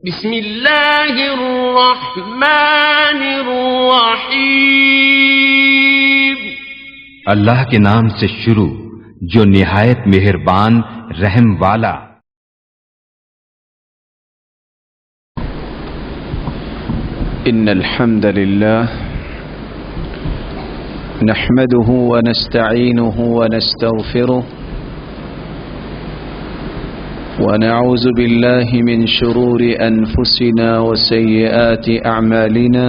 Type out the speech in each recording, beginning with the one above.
بسم اللہ الرحمن الرحیم۔ اللہ کے نام سے شروع جو نہایت مہربان رحم والا۔ ان الحمد للہ نحمده ونستعینه ونستغفره ونعوذ بالله من شرور أنفسنا وسيئات أعمالنا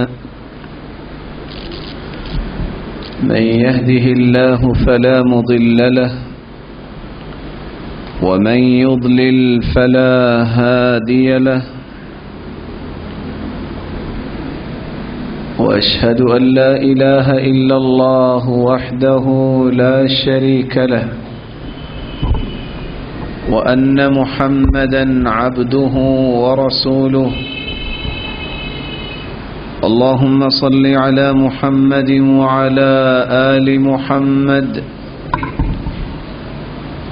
من يهده الله فلا مضل له ومن يضلل فلا هادي له وأشهد أن لا إله إلا الله وحده لا شريك له وأن محمدًا عبده ورسوله اللهم صل على محمد وعلى آل محمد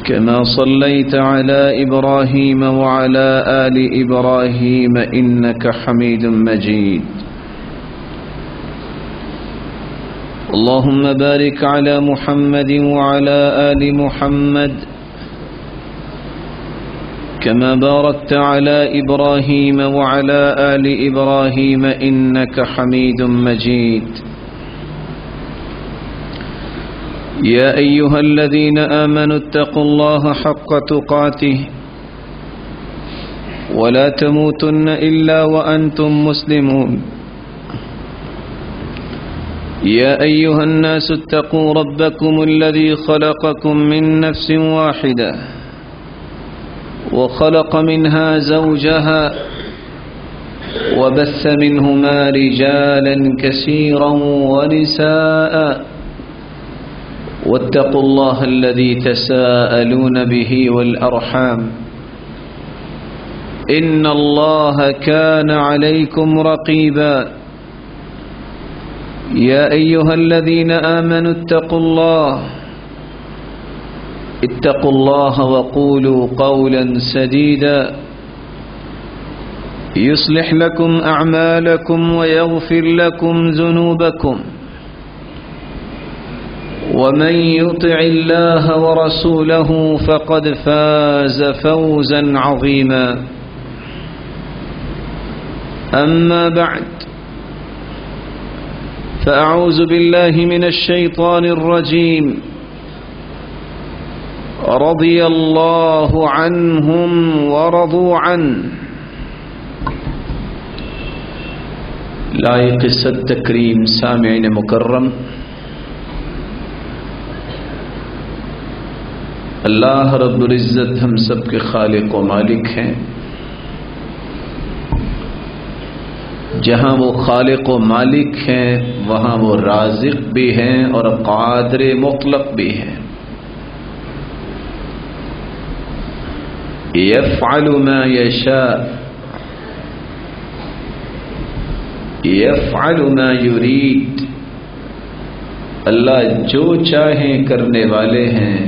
كما صليت على إبراهيم وعلى آل إبراهيم إنك حميد مجيد اللهم بارك على محمد وعلى آل محمد كما باركت على إبراهيم وعلى آل إبراهيم إنك حميد مجيد يا أيها الذين آمنوا اتقوا الله حق تقاته ولا تموتن إلا وأنتم مسلمون يا أيها الناس اتقوا ربكم الذي خلقكم من نفس واحدة وخلق منها زوجها وبث منهما رجالا كثيرا ونساء واتقوا الله الذي تساءلون به والأرحام إن الله كان عليكم رقيبا يا أيها الذين آمنوا اتقوا الله وقولوا قولا سديدا يصلح لكم أعمالكم ويغفر لكم ذنوبكم ومن يطع الله ورسوله فقد فاز فوزا عظيما أما بعد فأعوذ بالله من الشيطان الرجيم رضي الله عنهم ورضوا عنه لائق صد تکریم سامعین مکرم، اللہ رب العزت ہم سب کے خالق و مالک ہیں۔ جہاں وہ خالق و مالک ہیں وہاں وہ رازق بھی ہیں اور قادر مطلق بھی ہیں۔ یفعل ما یشاء یفعل ما یرید، اللہ جو چاہیں کرنے والے ہیں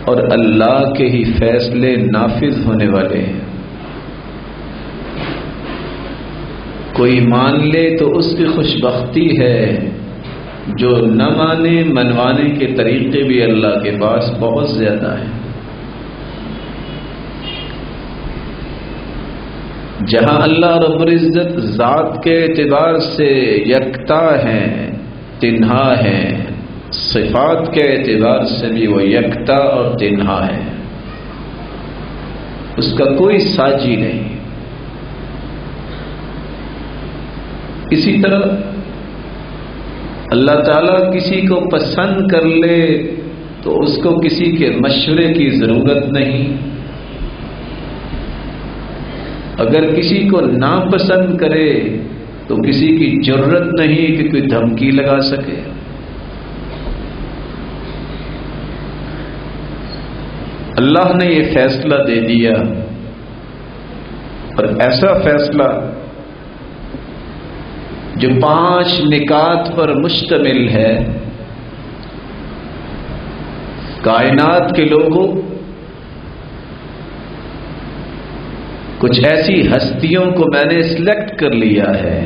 اور اللہ کے ہی فیصلے نافذ ہونے والے ہیں۔ کوئی مان لے تو اس کی خوش بختی ہے، جو نہ مانے منوانے کے طریقے بھی اللہ کے پاس بہت زیادہ ہیں۔ جہاں اللہ رب العزت ذات کے اعتبار سے یکتا ہیں، تنہا ہیں، صفات کے اعتبار سے بھی وہ یکتا اور تنہا ہے، اس کا کوئی ساجی نہیں۔ اسی طرح اللہ تعالیٰ کسی کو پسند کر لے تو اس کو کسی کے مشورے کی ضرورت نہیں، اگر کسی کو ناپسند کرے تو کسی کی جرت نہیں کہ کوئی دھمکی لگا سکے۔ اللہ نے یہ فیصلہ دے دیا، اور ایسا فیصلہ جو 5 نکات پر مشتمل ہے۔ کائنات کے لوگوں کچھ ایسی ہستیوں کو میں نے سلیکٹ کر لیا ہے،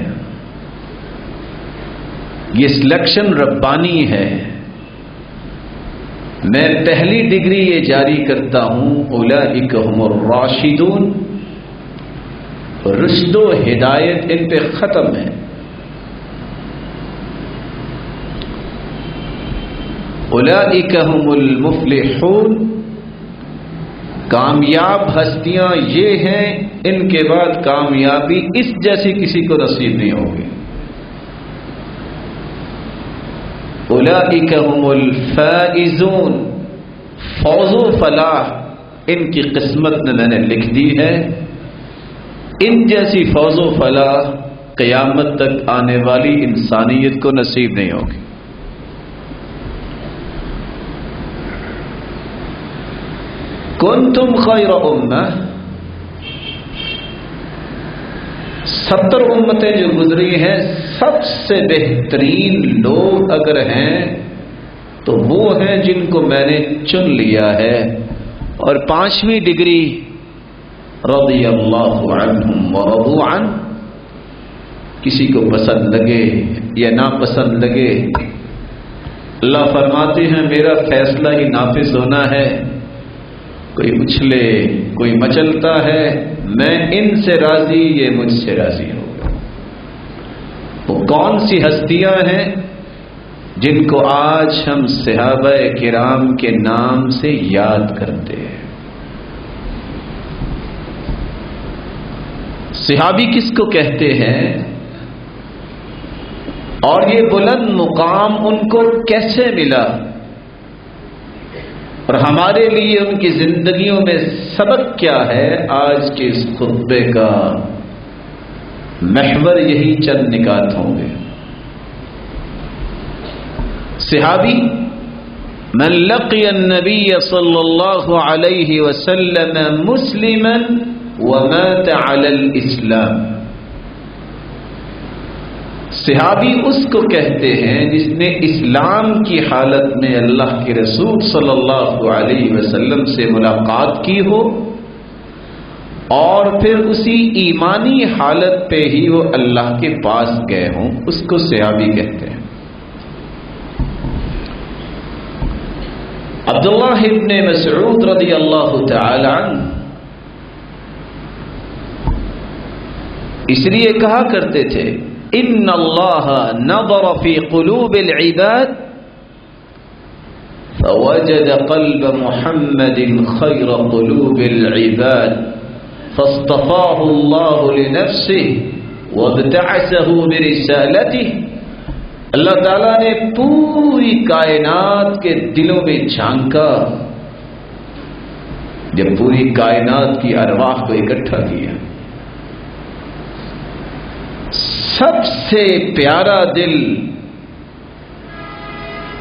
یہ سلیکشن ربانی ہے۔ میں پہلی ڈگری یہ جاری کرتا ہوں، اولئک هم الراشدون، رشد و ہدایت ان پہ ختم ہے۔ اولئک هم المفلحون، کامیاب ہستیاں یہ ہیں، ان کے بعد کامیابی اس جیسی کسی کو نصیب نہیں ہوگی۔ اولئک هم الفائزون، فوز و فلاح ان کی قسمت میں نے لکھ دی ہے، ان جیسی فوز و فلاح قیامت تک آنے والی انسانیت کو نصیب نہیں ہوگی۔ کنتم خیر امہ، 70 امتیں جو گزری ہیں، سب سے بہترین لوگ اگر ہیں تو وہ ہیں جن کو میں نے چن لیا ہے۔ اور 5ویں ڈگری، رضی اللہ عنہم ورضوا عنہ، کسی کو پسند لگے یا ناپسند لگے، اللہ فرماتے ہیں میرا فیصلہ ہی نافذ ہونا ہے، کوئی اچھلے کوئی مچلتا ہے، میں ان سے راضی، یہ مجھ سے راضی ہوگا۔ وہ کون سی ہستیاں ہیں جن کو آج ہم صحابہ کرام کے نام سے یاد کرتے ہیں؟ صحابی کس کو کہتے ہیں اور یہ بلند مقام ان کو کیسے ملا، اور ہمارے لیے ان کی زندگیوں میں سبق کیا ہے؟ آج کے اس خطبے کا محور یہی چند نکات ہوں گے۔ صحابی، من لقی النبی صلی اللہ علیہ وسلم مسلما ومات علی الاسلام، صحابی اس کو کہتے ہیں جس نے اسلام کی حالت میں اللہ کے رسول صلی اللہ علیہ وسلم سے ملاقات کی ہو اور پھر اسی ایمانی حالت پہ ہی وہ اللہ کے پاس گئے ہوں، اس کو صحابی کہتے ہیں۔ عبداللہ ابن مسعود رضی اللہ تعالی عنہ اس لیے کہا کرتے تھے، ان اللہ نظر فی قلوب العباد فوجد قلب محمد خیر قلوب العباد فاصطفاه اللہ لنفسه وابتعثه برسالته۔ اللہ تعالیٰ نے پوری کائنات کے دلوں میں جھانکا، جب پوری کائنات کی ارواح کو اکٹھا کیا، سب سے پیارا دل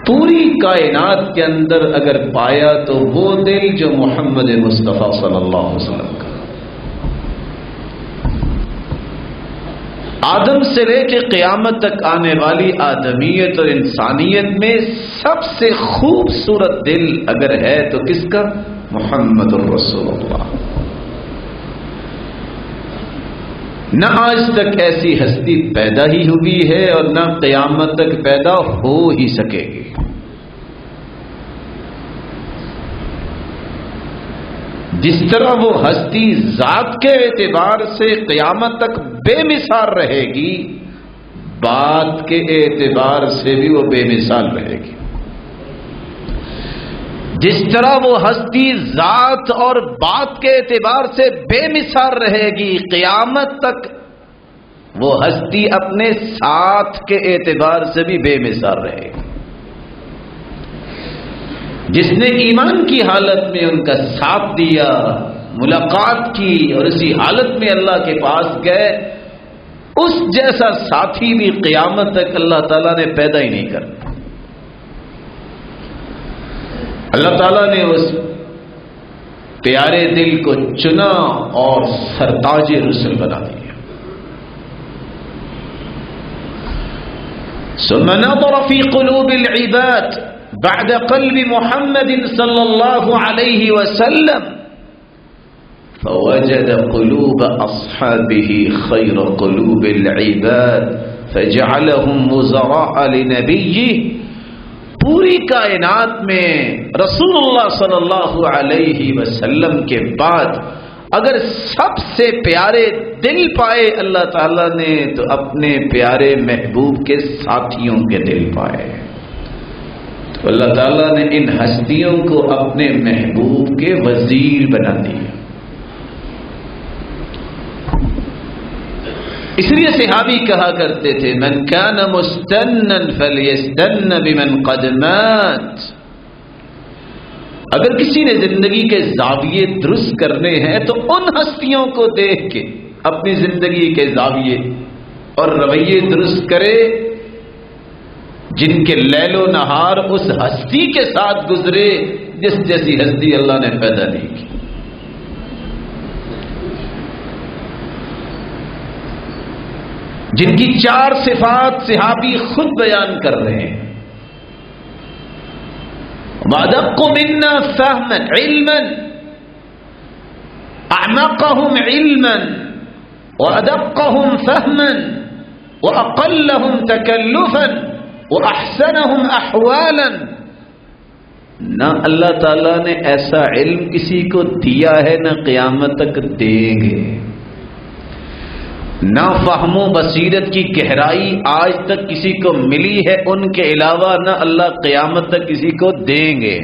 پوری کائنات کے اندر اگر پایا تو وہ دل جو محمد مصطفیٰ صلی اللہ علیہ وسلم کا۔ آدم سے لے کے قیامت تک آنے والی آدمیت اور انسانیت میں سب سے خوبصورت دل اگر ہے تو کس کا؟ محمد الرسول اللہ۔ نہ آج تک ایسی ہستی پیدا ہی ہوئی ہے اور نہ قیامت تک پیدا ہو ہی سکے گی۔ جس طرح وہ ہستی ذات کے اعتبار سے قیامت تک بے مثال رہے گی، بات کے اعتبار سے بھی وہ بے مثال رہے گی۔ جس طرح وہ ہستی ذات اور بات کے اعتبار سے بے مثال رہے گی، قیامت تک وہ ہستی اپنے ساتھ کے اعتبار سے بھی بے مثال رہے گی۔ جس نے ایمان کی حالت میں ان کا ساتھ دیا، ملاقات کی اور اسی حالت میں اللہ کے پاس گئے، اس جیسا ساتھی بھی قیامت تک اللہ تعالیٰ نے پیدا ہی نہیں کرنا۔ اللہ تعالیٰ نے اس پیارے دل کو چنا اور سرتاج رسل بنا دیا۔ ثم نظر في قلوب العباد بعد قلب محمد صلی اللہ علیہ وسلم فوجد قلوب اصحابه خیر قلوب العباد فجعلهم وزراء لنبیہ. پوری کائنات میں رسول اللہ صلی اللہ علیہ وسلم کے بعد اگر سب سے پیارے دل پائے اللہ تعالیٰ نے تو اپنے پیارے محبوب کے ساتھیوں کے دل پائے. تو اللہ تعالیٰ نے ان ہستیوں کو اپنے محبوب کے وزیر بنا دیا. اس لیے صحابی کہا کرتے تھے من کان مستنا فلیستن بمن قد مات. اگر کسی نے زندگی کے زاویے درست کرنے ہیں تو ان ہستیوں کو دیکھ کے اپنی زندگی کے زاویے اور رویے درست کرے جن کے لیل و نہار اس ہستی کے ساتھ گزرے جس جیسی ہستی اللہ نے پیدا نہیں کی. جن کی 4 صفات صحابی خود بیان کر رہے ہیں. وَأَدَقُّ مِنَّا فَهْمًا عِلْمًا أَعْمَقَهُمْ عِلْمًا وَأَدَقَّهُمْ فَهْمًا وَأَقَلَّهُمْ تَكَلُّفًا وَأَحْسَنَهُمْ أَحْوَالًا. نہ اللہ تعالیٰ نے ایسا علم کسی کو دیا ہے نہ قیامت تک دیں گے. نہ فہم و بصیرت کی گہرائی آج تک کسی کو ملی ہے ان کے علاوہ نہ اللہ قیامت تک کسی کو دیں گے.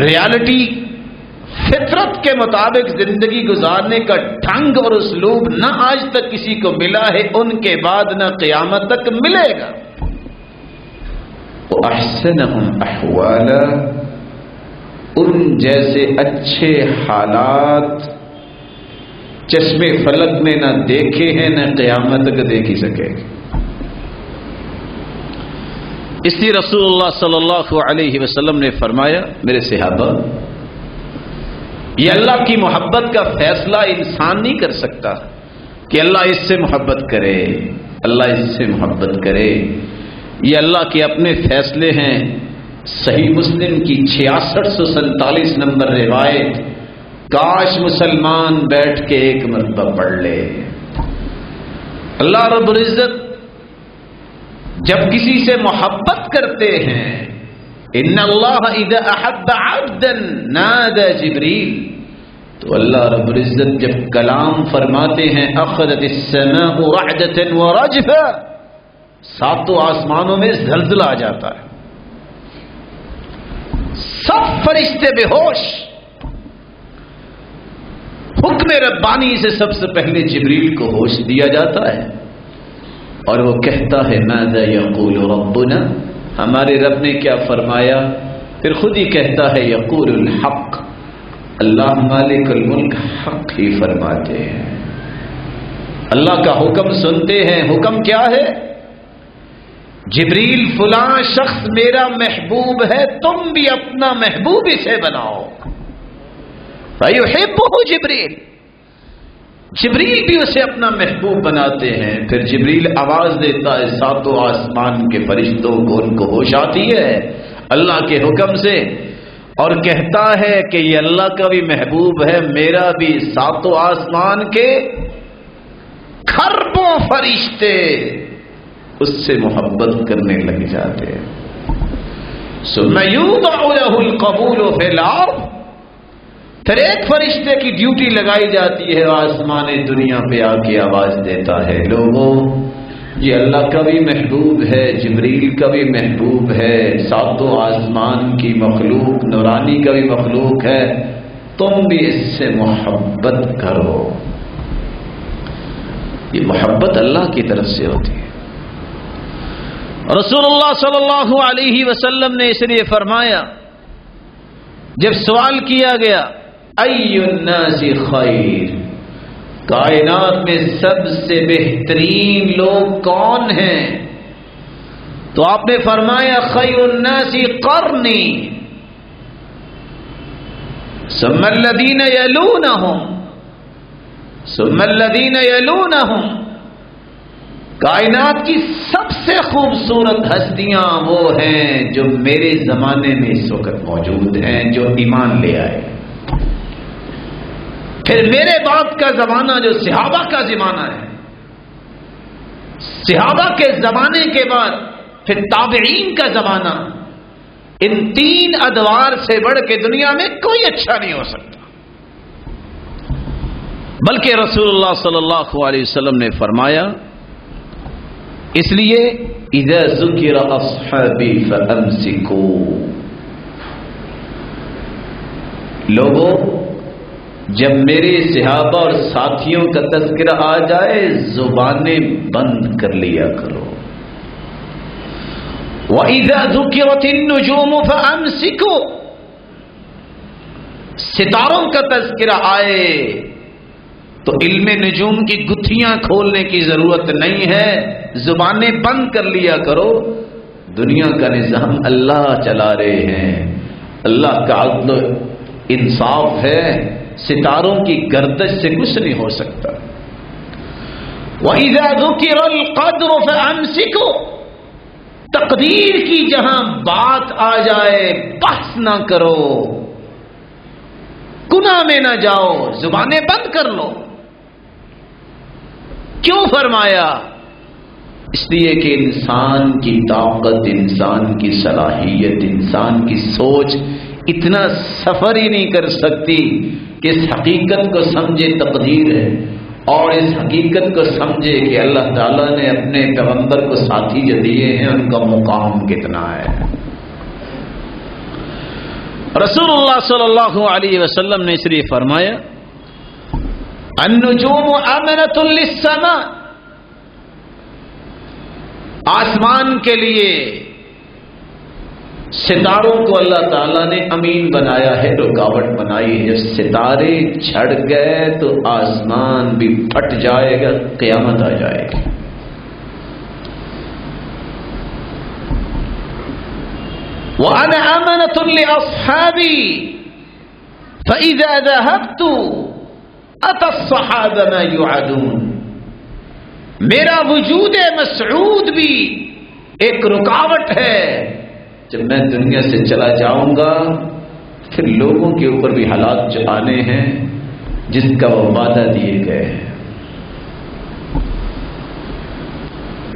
ریالٹی فطرت کے مطابق زندگی گزارنے کا ڈھنگ اور اسلوب نہ آج تک کسی کو ملا ہے ان کے بعد نہ قیامت تک ملے گا. وَأَحْسَنَهُمْ أَحْوَالًا. ان جیسے اچھے حالات چشمے فلک نے نہ دیکھے ہیں نہ قیامت تک دیکھ ہی سکے گے. اس لیے رسول اللہ صلی اللہ علیہ وسلم نے فرمایا میرے صحابہ یہ اللہ کی محبت کا فیصلہ انسان نہیں کر سکتا کہ اللہ اس سے محبت کرے اللہ اس سے محبت کرے. یہ اللہ کے اپنے فیصلے ہیں. صحیح مسلم کی 6647 نمبر روایت. کاش مسلمان بیٹھ کے ایک مرتبہ پڑھ لے. اللہ رب العزت جب کسی سے محبت کرتے ہیں ان اللہ اذا احب عبدا نادى جبریل تو اللہ رب العزت جب کلام فرماتے ہیں اخذت السماء رعدة ورجفا 7 آسمانوں میں زلزلہ آ جاتا ہے. سب فرشتے بے ہوش. حکم ربانی سے سب سے پہلے جبریل کو ہوش دیا جاتا ہے اور وہ کہتا ہے ماذا یقول ربنا. ہمارے رب نے کیا فرمایا؟ پھر خود ہی کہتا ہے یقول الحق. اللہ مالک الملک حق ہی فرماتے ہیں. اللہ کا حکم سنتے ہیں. حکم کیا ہے؟ جبریل فلاں شخص میرا محبوب ہے تم بھی اپنا محبوب اسے بناؤ. فَيُحِبُّهُ جبریل. جبریل بھی اسے اپنا محبوب بناتے ہیں. پھر جبریل آواز دیتا ہے 7 آسمان کے فرشتوں کو ان کو ہوش آتی ہے اللہ کے حکم سے اور کہتا ہے کہ یہ اللہ کا بھی محبوب ہے میرا بھی. 7 آسمان کے کھربوں فرشتے اس سے محبت کرنے لگ جاتے ہیں. ثُمَّ يُوضَعُ لَهُ الْقَبُولُ فِي الْأَرْضِ. پھر ایک فرشتے کی ڈیوٹی لگائی جاتی ہے آسمان دنیا پہ آ کے آواز دیتا ہے لوگوں یہ اللہ کا بھی محبوب ہے جبریل کا بھی محبوب ہے 7 آسمان کی مخلوق نورانی کا بھی مخلوق ہے تم بھی اس سے محبت کرو. یہ محبت اللہ کی طرف سے ہوتی ہے. رسول اللہ صلی اللہ علیہ وسلم نے اس لیے فرمایا جب سوال کیا گیا ای الناس خیر کائنات میں سب سے بہترین لوگ کون ہیں تو آپ نے فرمایا خیر الناس قرنی ثم الذین یلونہم ثم الذین یلونہم. کائنات کی سب سے خوبصورت ہستیاں وہ ہیں جو میرے زمانے میں اس وقت موجود ہیں، جو ایمان لے آئے۔ پھر میرے بعد کا زمانہ جو صحابہ کا زمانہ ہے، صحابہ کے زمانے کے بعد پھر تابعین کا زمانہ، ان تین ادوار سے بڑھ کے دنیا میں کوئی اچھا نہیں ہو سکتا۔ بلکہ رسول اللہ صلی اللہ علیہ وسلم نے فرمایا، اس لیے اذا ذکر اصحابی فامسکوا، لوگوں جب میرے صحابہ اور ساتھیوں کا تذکرہ آ جائے زبانیں بند کر لیا کرو۔ وَإِذَا ذُكِرَتِ النُّجُومُ فَأَمْسِكُوا، ستاروں کا تذکرہ آئے تو علم نجوم کی گتھیاں کھولنے کی ضرورت نہیں ہے، زبانیں بند کر لیا کرو۔ دنیا کا نظام اللہ چلا رہے ہیں، اللہ کا عدل و انصاف ہے، ستاروں کی گردش سے کچھ نہیں ہو سکتا۔ وَإِذَا ذُكِرَ الْقَدْرُ فَأَمْسِكُوا، تقدیر کی جہاں بات آ جائے بحث نہ کرو، گناہ میں نہ جاؤ، زبانیں بند کر لو۔ کیوں فرمایا؟ اس لیے کہ انسان کی طاقت، انسان کی صلاحیت، انسان کی سوچ اتنا سفر ہی نہیں کر سکتی کہ اس حقیقت کو سمجھے تقدیر ہے، اور اس حقیقت کو سمجھے کہ اللہ تعالیٰ نے اپنے پیغمبر کو ساتھی جو دیے ہیں ان کا مقام کتنا ہے۔ رسول اللہ صلی اللہ علیہ وسلم نے اس لیے فرمایا، النجوم امنۃ للسماء، آسمان کے لیے ستاروں کو اللہ تعالیٰ نے امین بنایا ہے، رکاوٹ بنائی ہے۔ جب ستارے چھڑ گئے تو آسمان بھی پھٹ جائے گا، قیامت آ جائے گی۔ وَأَنَا أَمَنَةٌ لِأَصْحَابِي فَإِذَا ذَهَبْتُ أَتَى الصَّحَابَ مَا يُوعَدُونَ، میرا وجود مسعود بھی ایک رکاوٹ ہے، جب میں دنیا سے چلا جاؤں گا پھر لوگوں کے اوپر بھی حالات جو آنے ہیں جس کا وہ وعدہ دیے گئے ہیں۔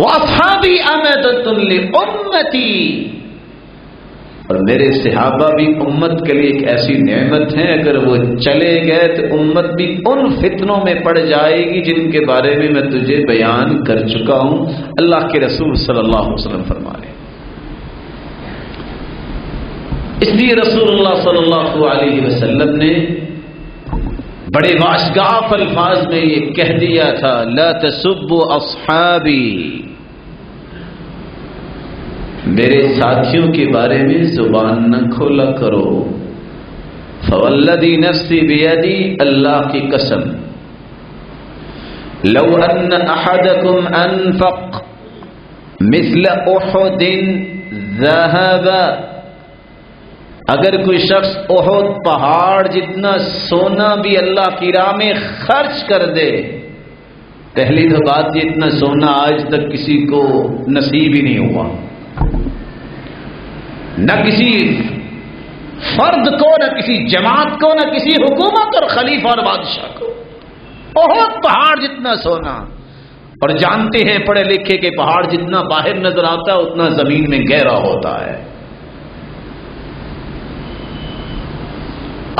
وَأَصْحَابِي أَمَدَةٌ لِأُمَّتِي، اور میرے صحابہ بھی امت کے لیے ایک ایسی نعمت ہے، اگر وہ چلے گئے تو امت بھی ان فتنوں میں پڑ جائے گی جن کے بارے میں میں تجھے بیان کر چکا ہوں، اللہ کے رسول صلی اللہ علیہ وسلم فرما رہے ہیں۔ اس لیے رسول اللہ صلی اللہ علیہ وسلم نے بڑے واشگاف الفاظ میں یہ کہہ دیا تھا، لا تسبوا اصحابی، میرے ساتھیوں کے بارے میں زبان نہ کھولا کرو۔ فوالذی نفسی بیدی، اللہ کی قسم، لو ان احدکم انفق مثل احد ذهب، اگر کوئی شخص احد پہاڑ جتنا سونا بھی اللہ کی راہ میں خرچ کر دے، پہلی تو بات یہ اتنا سونا آج تک کسی کو نصیب ہی نہیں ہوا، نہ کسی فرد کو، نہ کسی جماعت کو، نہ کسی حکومت اور خلیفہ اور بادشاہ کو، بہت پہاڑ جتنا سونا۔ اور جانتے ہیں پڑھے لکھے کہ پہاڑ جتنا باہر نظر آتا ہے اتنا زمین میں گہرا ہوتا ہے۔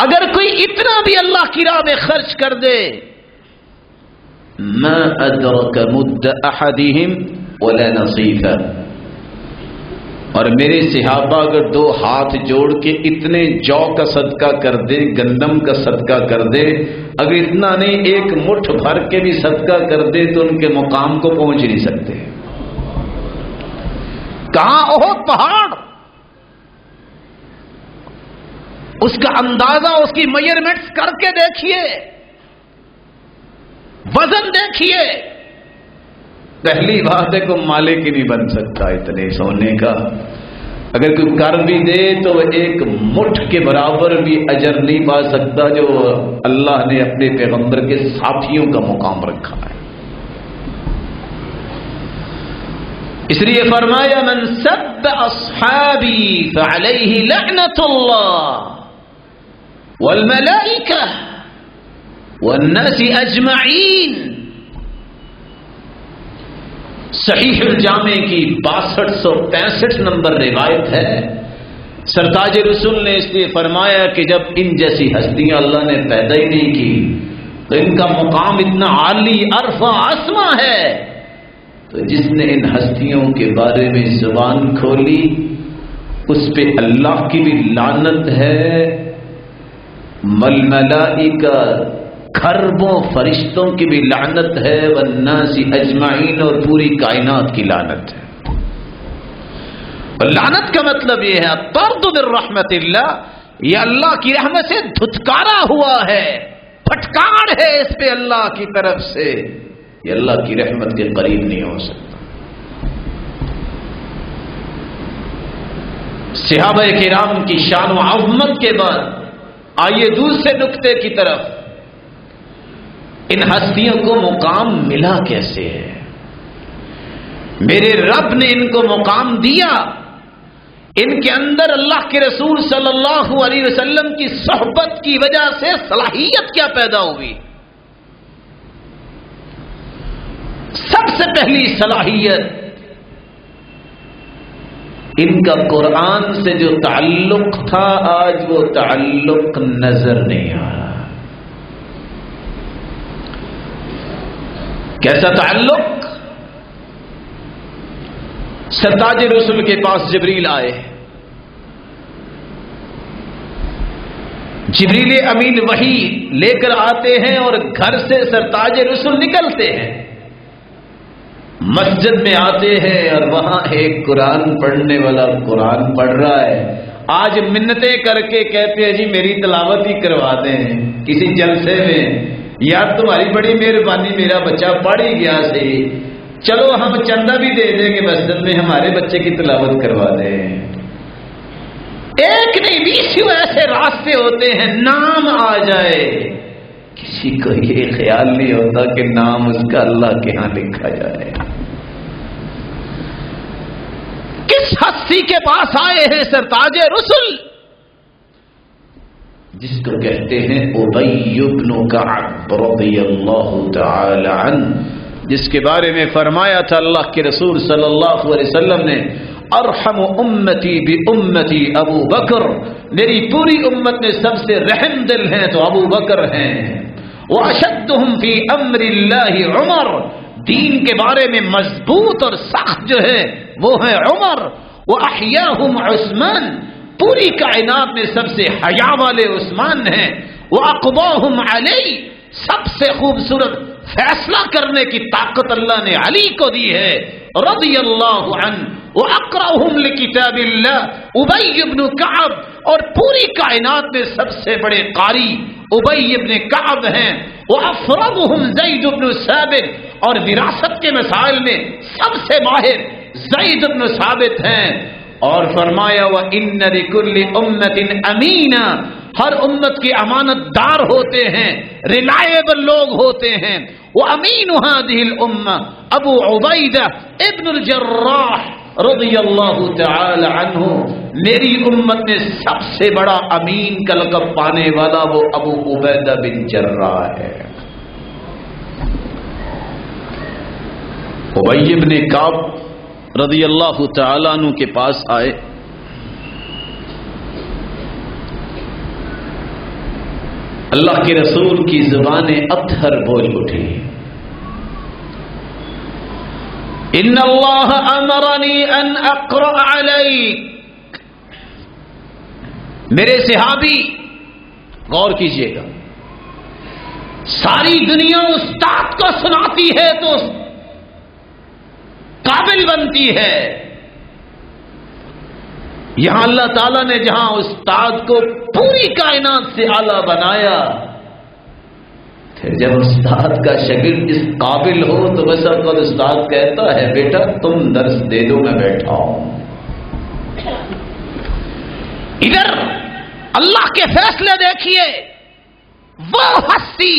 اگر کوئی اتنا بھی اللہ کی راہ میں خرچ کر دے، ما ادرک مد احدہم ولا نصیفہ، اور میرے صحابہ اگر دو ہاتھ جوڑ کے اتنے جو کا صدقہ کر دے، گندم کا صدقہ کر دے، اگر اتنا نہیں ایک مٹھ بھر کے بھی صدقہ کر دے تو ان کے مقام کو پہنچ نہیں سکتے۔ کہاں احد پہاڑ، اس کا اندازہ، اس کی میجرمنٹس کر کے دیکھیے، وزن دیکھیے۔ پہلی بات ہے کوئی مالک ہی نہیں بن سکتا اتنے سونے کا، اگر کوئی کر بھی دے تو ایک مٹھ کے برابر بھی اجر نہیں پا سکتا جو اللہ نے اپنے پیغمبر کے ساتھیوں کا مقام رکھا ہے۔ اس لیے فرمایا من سب اصحابی فعلیہ لعنت اللہ والملائکہ والناس اجمعین. صحیح الجامع کی 6263 نمبر روایت ہے. سرتاج رسول نے اس لیے فرمایا کہ جب ان جیسی ہستیاں اللہ نے پیدا ہی نہیں کی تو ان کا مقام اتنا عالی عرفہ عظمہ ہے، تو جس نے ان ہستیوں کے بارے میں زبان کھولی اس پہ اللہ کی بھی لعنت ہے، والملائکہ کھربوں فرشتوں کی بھی لعنت ہے، والناس اجمعین اور پوری کائنات کی لعنت ہے. اور لعنت کا مطلب یہ ہے طرد من رحمت اللہ، یہ اللہ کی رحمت سے دھتکارا ہوا ہے، پھٹکار ہے اس پہ اللہ کی طرف سے، یہ اللہ کی رحمت کے قریب نہیں ہو سکتا. صحابہ کرام کی شان و عظمت کے بعد آئیے دوسرے نقطے کی طرف. ان ہستیوں کو مقام ملا کیسے ہے؟ میرے رب نے ان کو مقام دیا، ان کے اندر اللہ کے رسول صلی اللہ علیہ وسلم کی صحبت کی وجہ سے صلاحیت کیا پیدا ہوئی؟ سب سے پہلی صلاحیت ان کا قرآن سے جو تعلق تھا آج وہ تعلق نظر نہیں آ رہا. کیسا تعلق؟ سرتاج رسول کے پاس جبریل آئے، جبریل امین وحی لے کر آتے ہیں اور گھر سے سرتاج رسول نکلتے ہیں، مسجد میں آتے ہیں اور وہاں ایک قرآن پڑھنے والا قرآن پڑھ رہا ہے. آج منتیں کر کے کہتے ہیں جی میری تلاوت ہی کروا دیں کسی جلسے میں، یار تمہاری بڑی مہربانی میرا بچہ پڑھ ہی گیا سی، چلو ہم چندہ بھی دے دیں کہ مسجد میں ہمارے بچے کی تلاوت کروا دیں. ایک نہیں 20 ایسے راستے ہوتے ہیں نام آ جائے، کسی کو یہ خیال نہیں ہوتا کہ نام اس کا اللہ کے ہاں لکھا جائے. کس ہستی کے پاس آئے ہیں سرتاج رسول؟ جس کو کہتے ہیں ابی بن کعب رضی اللہ تعالی عنہ، جس کے بارے میں فرمایا تھا اللہ کے رسول صلی اللہ علیہ وسلم نے ارحم امتی بامتی ابو بکر، میری پوری امت میں سب سے رحم دل ہیں تو ابو بکر ہیں. واشدہم فی امر اللہ عمر، دین کے بارے میں مضبوط اور سخت جو ہے وہ ہے عمر. واحیاہم عثمان، پوری کائنات میں سب سے حیا والے عثمان ہیں. واقضاہم علی، سب سے خوبصورت فیصلہ کرنے کی طاقت اللہ نے علی کو دی ہے رضی اللہ عنہ. واقرأہم لکتاب اللہ ابی بن کعب، اور پوری کائنات میں سب سے بڑے قاری ابی بن کعب ہیں. وافرضہم زید بن ثابت، اور وراثت کے مسائل میں سب سے ماہر زید بن ثابت ہیں. اور فرمایا وَإِنَّ لِكُلِّ أُمَّةٍ أَمِينًا، ہر امت کے امانت دار ہوتے ہیں، ریلائبل لوگ ہوتے ہیں. وَأَمِينُ هَذِهِ الْأُمَّةِ ابو عبیدہ ابن الجراح رضی اللہ تعالی عنہ، میری امت میں سب سے بڑا امین کا لقب پانے والا وہ ابو عبیدہ بن جراح ہے. ابی بن کعب رضی اللہ تعالیٰ عنہ کے پاس آئے. اللہ کے رسول کی زبان اطہر بول اٹھی. ان اللہ امرنی ان اقرأ علیک، میرے صحابی غور کیجئے گا، ساری دنیا استاد کو سناتی ہے تو قابل بنتی ہے. یہاں اللہ تعالیٰ نے جہاں استاد کو پوری کائنات سے اعلیٰ بنایا، پھر جب استاد کا شاگرد اس قابل ہو تو بس وقت استاد کہتا ہے بیٹا تم درس دے دو میں بیٹھا ہوں. ادھر اللہ کے فیصلے دیکھیے، وہ ہستی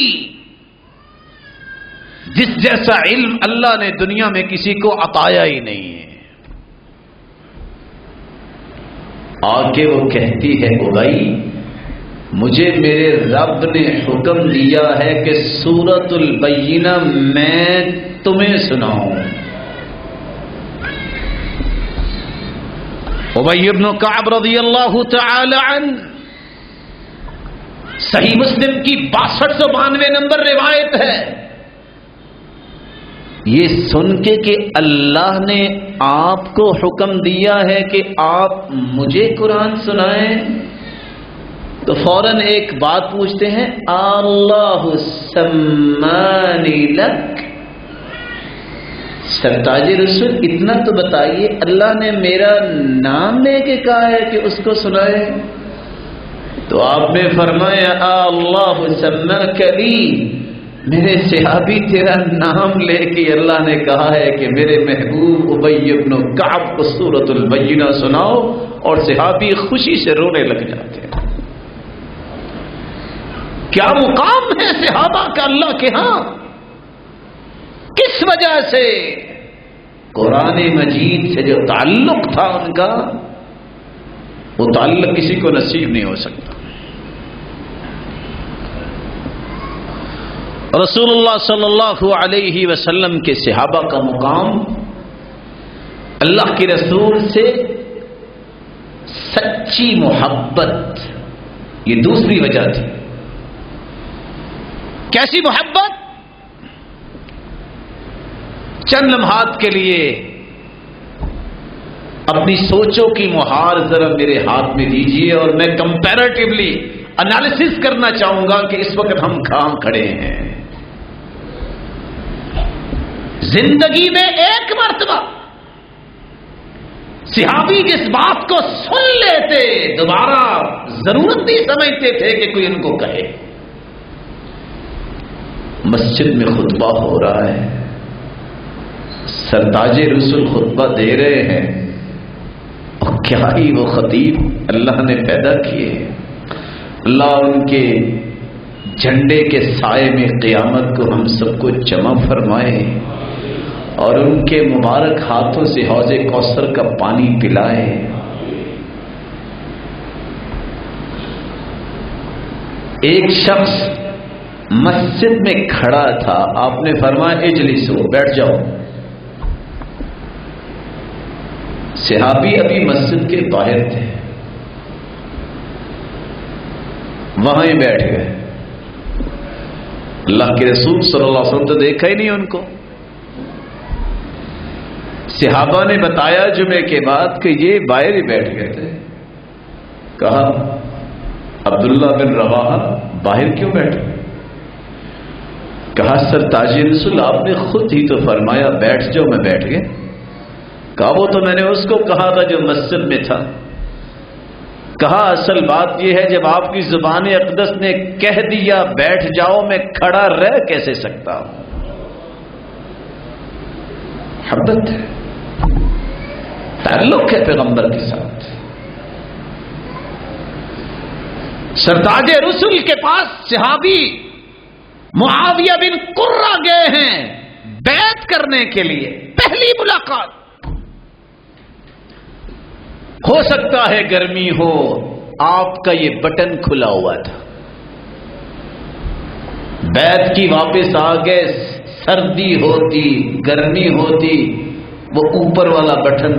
جس جیسا علم اللہ نے دنیا میں کسی کو عطایا ہی نہیں ہے. آ کے وہ کہتی ہے ابی مجھے میرے رب نے حکم دیا ہے کہ سورۃ البینہ میں تمہیں سناؤں. ابی بن کعب رضی اللہ تعالی عنہ، صحیح مسلم کی 6292 نمبر روایت ہے. یہ سن کے کہ اللہ نے آپ کو حکم دیا ہے کہ آپ مجھے قرآن سنائیں، تو فوراً ایک بات پوچھتے ہیں، اللہ سمانی لک، سرتاج رسول اتنا تو بتائیے اللہ نے میرا نام لے کے کہا ہے کہ اس کو سنائے؟ تو آپ نے فرمایا اللہ سماک لی، میرے صحابی تیرا نام لے کے اللہ نے کہا ہے کہ میرے محبوب ابی بن کعب کو سورۃ البینہ سناؤ، اور صحابی خوشی سے رونے لگ جاتے ہیں. کیا مقام ہے صحابہ کا اللہ کے ہاں، کس وجہ سے؟ قرآن مجید سے جو تعلق تھا ان کا، وہ تعلق کسی کو نصیب نہیں ہو سکتا. رسول اللہ صلی اللہ علیہ وسلم کے صحابہ کا مقام اللہ کے رسول سے سچی محبت، یہ دوسری وجہ تھی. کیسی محبت؟ چند لمحات کے لیے اپنی سوچوں کی مہار ذرا میرے ہاتھ میں دیجیے، اور میں کمپیریٹیولی انالیسس کرنا چاہوں گا کہ اس وقت ہم کہاں کھڑے ہیں. زندگی میں ایک مرتبہ صحابی جس بات کو سن لیتے دوبارہ ضرورت نہیں سمجھتے تھے کہ کوئی ان کو کہے. مسجد میں خطبہ ہو رہا ہے، سرتاج رسول خطبہ دے رہے ہیں، اور کیا ہی وہ خطیب اللہ نے پیدا کیے. اللہ ان کے جھنڈے کے سائے میں قیامت کو ہم سب کو جمع فرمائے، اور ان کے مبارک ہاتھوں سے حوض کوثر کا پانی پلائے. ایک شخص مسجد میں کھڑا تھا، آپ نے فرمایا اجلسو، بیٹھ جاؤ. صحابی ابھی مسجد کے باہر تھے، وہاں ہی بیٹھ گئے. اللہ کے رسول صلی اللہ علیہ وسلم تو دیکھا ہی نہیں ان کو. صحابہ نے بتایا جمعے کے بعد کہ یہ باہر ہی بیٹھ گئے تھے. کہا عبداللہ بن رواحہ باہر کیوں بیٹھے؟ کہا سرتاج رسول آپ نے خود ہی تو فرمایا بیٹھ جاؤ، میں بیٹھ گئے. کہا وہ تو میں نے اس کو کہا تھا جو مسجد میں تھا. کہا اصل بات یہ ہے جب آپ کی زبان اقدس نے کہہ دیا بیٹھ جاؤ، میں کھڑا رہ کیسے سکتا ہوں؟ محبت ہے، تعلق ہے پیغمبر کے ساتھ. سرتاج رسول کے پاس صحابی معاویہ بن قرہ گئے ہیں بیعت کرنے کے لیے. پہلی ملاقات، ہو سکتا ہے گرمی ہو، آپ کا یہ بٹن کھلا ہوا تھا. بیعت کی واپس آ گئے، سردی ہوتی گرمی ہوتی، وہ اوپر والا بٹن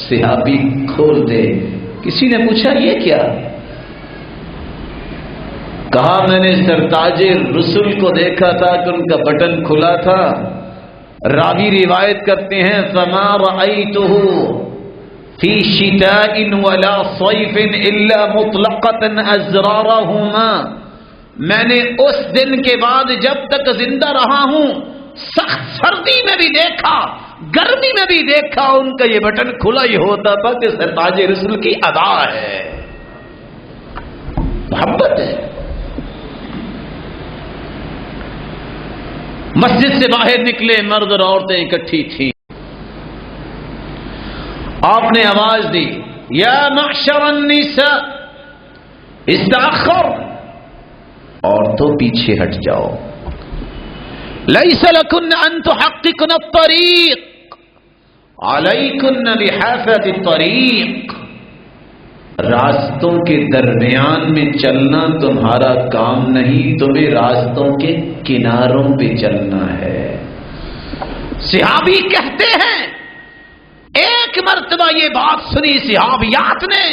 صحابی کھول دے. کسی نے پوچھا یہ کیا؟ کہا میں نے سرتاج رسول کو دیکھا تھا کہ ان کا بٹن کھلا تھا. راوی روایت کرتے ہیں فما رأیتہ فی شتاء ولا صیف الا مطلقة ازرارہما، میں نے اس دن کے بعد جب تک زندہ رہا ہوں سخت سردی میں بھی دیکھا، گرمی میں بھی دیکھا، ان کا یہ بٹن کھلا ہی ہوتا تھا کہ سرتاج رسول کی ادا ہے، محبت ہے. مسجد سے باہر نکلے، مرد اور عورتیں اکٹھی تھیں. آپ نے آواز دی یا معشر النساء استاخر، عورتوں پیچھے ہٹ جاؤ. لیس لکن ان تحققن الطریق علیکن بحافظ الطریق، راستوں کے درمیان میں چلنا تمہارا کام نہیں، تمہیں راستوں کے کناروں پہ چلنا ہے۔ صحابی کہتے ہیں ایک مرتبہ یہ بات سنی صحابیات نے،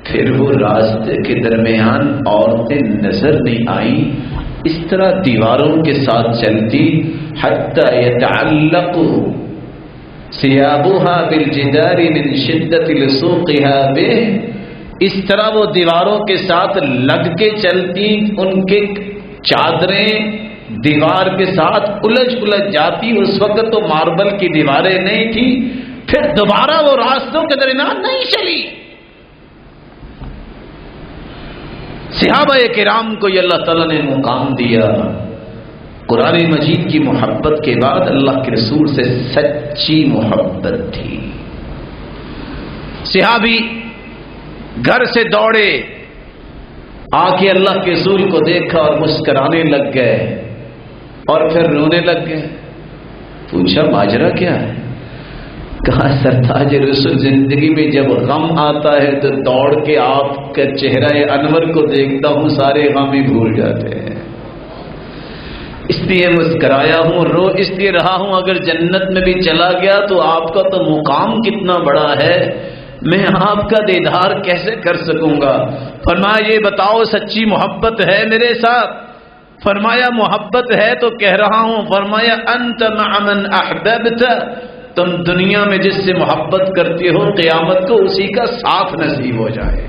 پھر وہ راستے کے درمیان عورتیں نظر نہیں آئیں، اس طرح دیواروں کے ساتھ چلتی حتی یتعلق ثیابها بالجدار من شدت لصوقها به، اس طرح وہ دیواروں کے ساتھ لگ کے چلتی، ان کے چادریں دیوار کے ساتھ الجھ جاتی۔ اس وقت تو ماربل کی دیواریں نہیں تھی، پھر دوبارہ وہ راستوں کے درمیان نہیں چلی۔ صحابہ کرام کو یہ اللہ تعالیٰ نے مقام دیا، قرآن مجید کی محبت کے بعد اللہ کے رسول سے سچی محبت تھی۔ صحابی گھر سے دوڑے، آ کے اللہ کے رسول کو دیکھا اور مسکرانے لگ گئے اور پھر رونے لگ گئے۔ پوچھا ماجرا کیا ہے؟ کہا سرتاج رسول زندگی میں جب غم آتا ہے تو دوڑ کے آپ کا چہرہ انور کو دیکھتا ہوں، سارے غم ہی بھول جاتے ہیں، اس لیے مسکرایا ہوں، رو اس لیے رہا ہوں، اگر جنت میں بھی چلا گیا تو آپ کا تو مقام کتنا بڑا ہے، میں آپ کا دیدار کیسے کر سکوں گا؟ فرمایا یہ بتاؤ سچی محبت ہے میرے ساتھ؟ فرمایا محبت ہے تو کہہ رہا ہوں۔ فرمایا انت مع من احببت، تم دنیا میں جس سے محبت کرتے ہو قیامت کو اسی کا ساتھ نصیب ہو جائے۔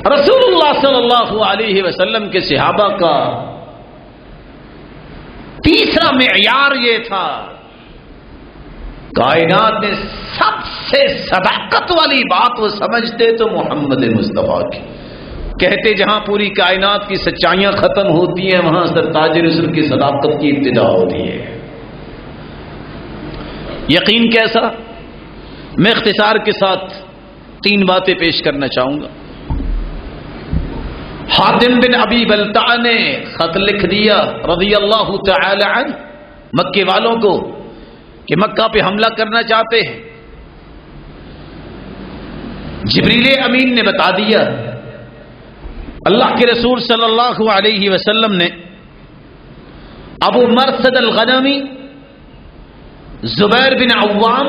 رسول اللہ صلی اللہ علیہ وسلم کے صحابہ کا تیسرا معیار یہ تھا، کائنات میں سب سے صداقت والی بات وہ سمجھتے تو محمد مصطفیٰ کی، کہتے جہاں پوری کائنات کی سچائیاں ختم ہوتی ہیں وہاں سرتاج رسول کی صداقت کی ابتدا ہوتی ہے۔ یقین کیسا؟ میں اختصار کے ساتھ 3 باتیں پیش کرنا چاہوں گا۔ حاتم بن ابی بلتع نے خط لکھ دیا رضی اللہ تعالی عنہ مکے والوں کو کہ مکہ پہ حملہ کرنا چاہتے ہیں۔ جبریل امین نے بتا دیا، اللہ کے رسول صلی اللہ علیہ وسلم نے ابو مرثد الغنمی، زبیر بن عوام،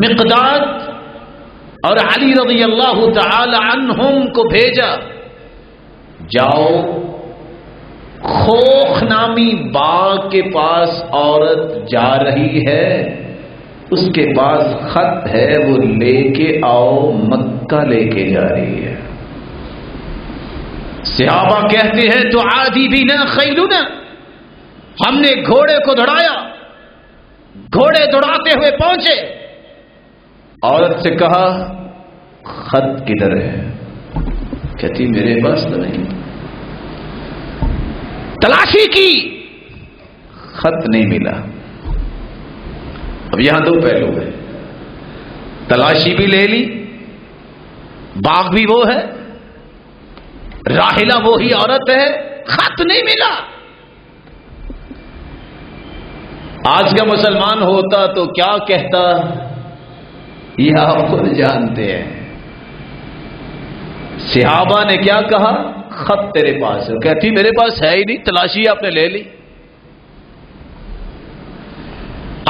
مقداد اور علی رضی اللہ تعالی عنہم کو بھیجا، جاؤ خوخ نامی باغ کے پاس عورت جا رہی ہے، اس کے پاس خط ہے، وہ لے کے آؤ، مکہ لے کے جا رہی ہے۔ صحابہ کہتے ہیں تو عادی بنا خیلنا، ہم نے گھوڑے کو دوڑایا، گھوڑے دوڑاتے ہوئے پہنچے، عورت سے کہا خط کدھر ہے؟ کہتی میرے پاس تو نہیں۔ تلاشی کی، خط نہیں ملا۔ اب یہاں 2 پہلو ہے، تلاشی بھی لے لی، باغ بھی وہ ہے، راحلہ وہی عورت ہے، خط نہیں ملا۔ آج کا مسلمان ہوتا تو کیا کہتا یہ آپ خود جانتے ہیں۔ صحابہ نے کیا کہا؟ خط تیرے پاس ہے؟ کہتی میرے پاس ہے ہی نہیں، تلاشی آپ نے لے لی۔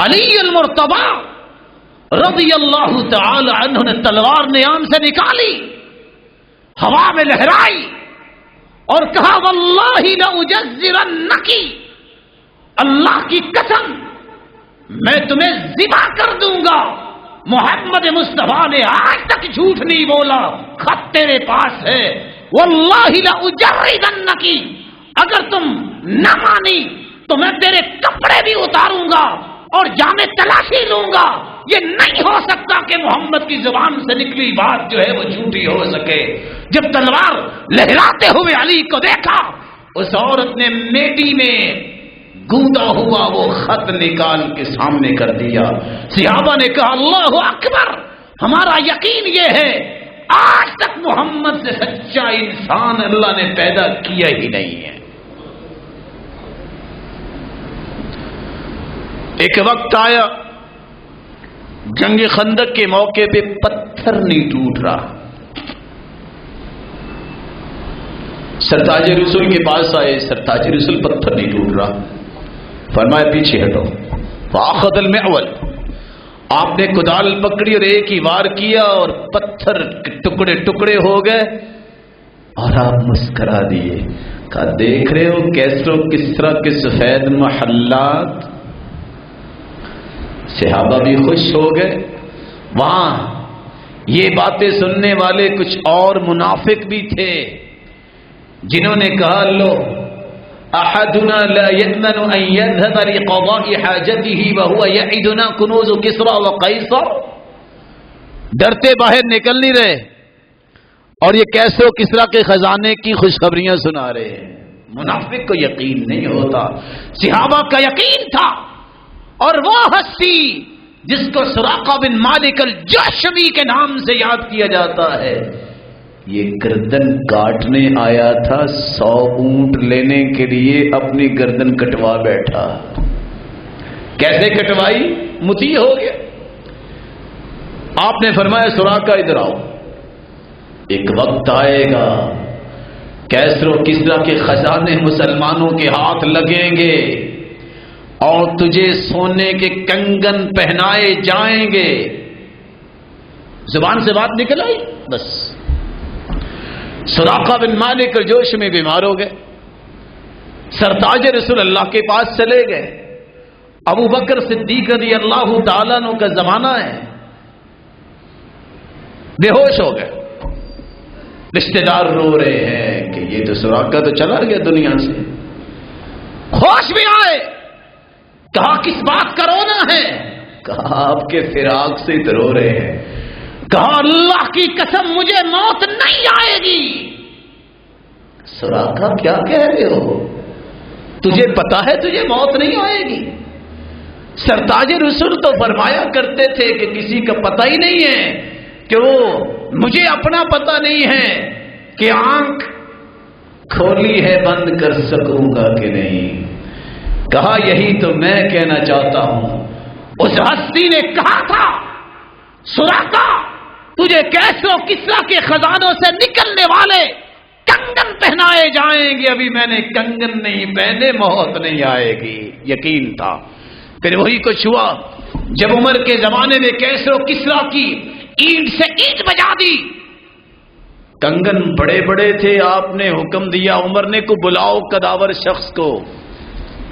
علی المرتضی رضی اللہ تعالی عنہ نے تلوار نیام سے نکالی، ہوا میں لہرائی اور کہا واللہ لأجزرنکی، اللہ کی قسم میں تمہیں ذبح کر دوں گا۔ محمد مصطفیٰ نے آج تک جھوٹ نہیں بولا، خط تیرے پاس ہے، واللہ لأجردنکی، اگر تم نہ مانی تو میں تیرے کپڑے بھی اتاروں گا اور جامے تلاشی لوں گا۔ یہ نہیں ہو سکتا کہ محمد کی زبان سے نکلی بات جو ہے وہ جھوٹی ہو سکے۔ جب تلوار لہراتے ہوئے علی کو دیکھا، اس عورت نے میٹی میں گوندا ہوا وہ خط نکال کے سامنے کر دیا۔ صحابہ نے کہا اللہ اکبر، ہمارا یقین یہ ہے آج تک محمد سے سچا انسان اللہ نے پیدا کیا ہی نہیں ہے۔ ایک وقت آیا جنگ خندق کے موقع پہ پتھر نہیں ٹوٹ رہا. سرتاج رسول کے پاس آئے، سرتاج رسول پتھر نہیں ٹوٹ رہا. فرمایا پیچھے ہٹو. فاخذ المعول، آپ نے کدال پکڑی اور ایک ہی وار کیا اور پتھر ٹکڑے ٹکڑے ہو گئے اور آپ مسکرا دیے. کہا دیکھ رہے ہو کیسرو کسرا کے سفید محلات. صحابہ بھی خوش ہو گئے. وہاں یہ باتیں سننے والے کچھ اور منافق بھی تھے جنہوں نے کہا لو احدنا لا يأمن ان يذهب لقضاء حاجته وهو يعدنا كنوز كسرى وقيصر. ڈرتے باہر نکل نہیں رہے اور یہ کیسرو کسرا کے خزانے کی خوشخبریاں سنا رہے ہیں. منافق کو یقین نہیں ہوتا، صحابہ کا یقین تھا. اور وہ ہستی جس کو سراقہ بن مالک الجشمی کے نام سے یاد کیا جاتا ہے، یہ گردن کاٹنے آیا تھا، 100 اونٹ لینے کے لیے اپنی گردن کٹوا بیٹھا. کیسے کٹوائی؟ متی ہو گیا. آپ نے فرمایا سراقہ ادھر آؤ، ایک وقت آئے گا کیسر و کسرا کے خزانے مسلمانوں کے ہاتھ لگیں گے اور تجھے سونے کے کنگن پہنائے جائیں گے. زبان سے بات نکل آئی بس. سراقہ بن مالک جوش میں بیمار ہو گئے. سرتاج رسول اللہ کے پاس چلے گئے. ابو بکر صدیق رضی اللہ تعالیٰ عنہ کا زمانہ ہے. بے ہوش ہو گئے. رشتہ دار رو رہے ہیں کہ یہ تو سراقہ تو چلا گیا دنیا سے. ہوش بھی آئے. کہا کس بات کا رونا ہے؟ کہا آپ کے فراق سے رو رہے ہیں. کہا اللہ کی قسم مجھے موت نہیں آئے گی. سراقہ کیا کہہ رہے ہو؟ تجھے پتا ہے تجھے موت نہیں آئے گی؟ سرتاج رسول تو فرمایا کرتے تھے کہ کسی کا پتہ ہی نہیں ہے کہ وہ مجھے اپنا پتہ نہیں ہے کہ آنکھ کھولی ہے بند کر سکوں گا کہ نہیں. کہا یہی تو میں کہنا چاہتا ہوں. اس ہستی نے کہا تھا سراقہ تجھے کیسر و کسرا کے خزانوں سے نکلنے والے کنگن پہنائے جائیں گے. ابھی میں نے کنگن نہیں پہنے، موت نہیں آئے گی. یقین تھا. پھر وہی کچھ ہوا جب عمر کے زمانے میں کیسر و کسرا کی اینٹ سے اینٹ بجا دی. کنگن بڑے بڑے تھے. آپ نے حکم دیا عمر نے کو بلاؤ کداور شخص کو.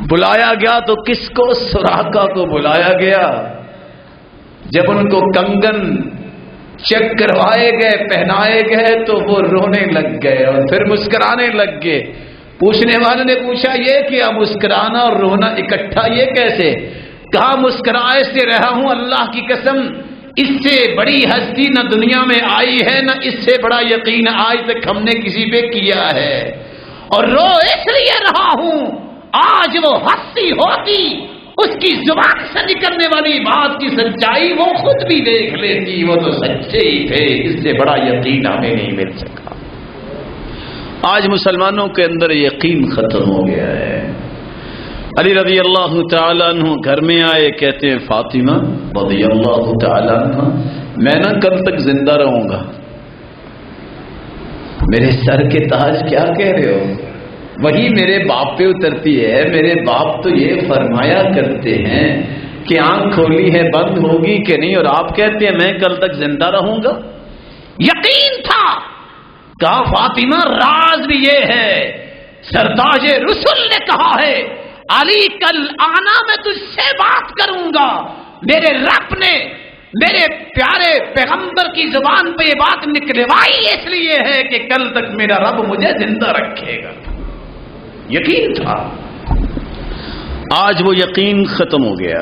بلایا گیا تو کس کو؟ سراقہ کو بلایا گیا. جب ان کو کنگن چیک کروائے گئے، پہنائے گئے تو وہ رونے لگ گئے اور پھر مسکرانے لگ گئے. پوچھنے والے نے پوچھا یہ کیا مسکرانا اور رونا اکٹھا یہ کیسے؟ کہا مسکرائے سے رہا ہوں اللہ کی قسم، اس سے بڑی ہستی نہ دنیا میں آئی ہے نہ اس سے بڑا یقین آج تک ہم نے کسی پہ کیا ہے. اور رو اس لیے رہا ہوں آج وہ ہستی ہوتی اس کی زبان سے نکلنے والی بات کی سچائی وہ خود بھی دیکھ لیتی. وہ تو سچے ہی تھے، اس سے بڑا یقین ہمیں نہیں مل سکا. آج مسلمانوں کے اندر یقین ختم ہو گیا ہے. علی رضی اللہ تعالیٰ عنہ گھر میں آئے، کہتے ہیں فاطمہ رضی اللہ تعالیٰ عنہ میں نہ کل تک زندہ رہوں گا. میرے سر کے تاج کیا کہہ رہے ہو؟ وہی میرے باپ پہ اترتی ہے. میرے باپ تو یہ فرمایا کرتے ہیں کہ آنکھ کھولی ہے بند ہوگی کہ نہیں، اور آپ کہتے ہیں میں کل تک زندہ رہوں گا. یقین تھا. کہا فاطمہ راز بھی یہ ہے سرتاج رسول نے کہا ہے علی کل آنا میں تجھ سے بات کروں گا. میرے رب نے میرے پیارے پیغمبر کی زبان پہ یہ بات نکلوائی اس لیے ہے کہ کل تک میرا رب مجھے زندہ رکھے گا. یقین تھا. آج وہ یقین ختم ہو گیا.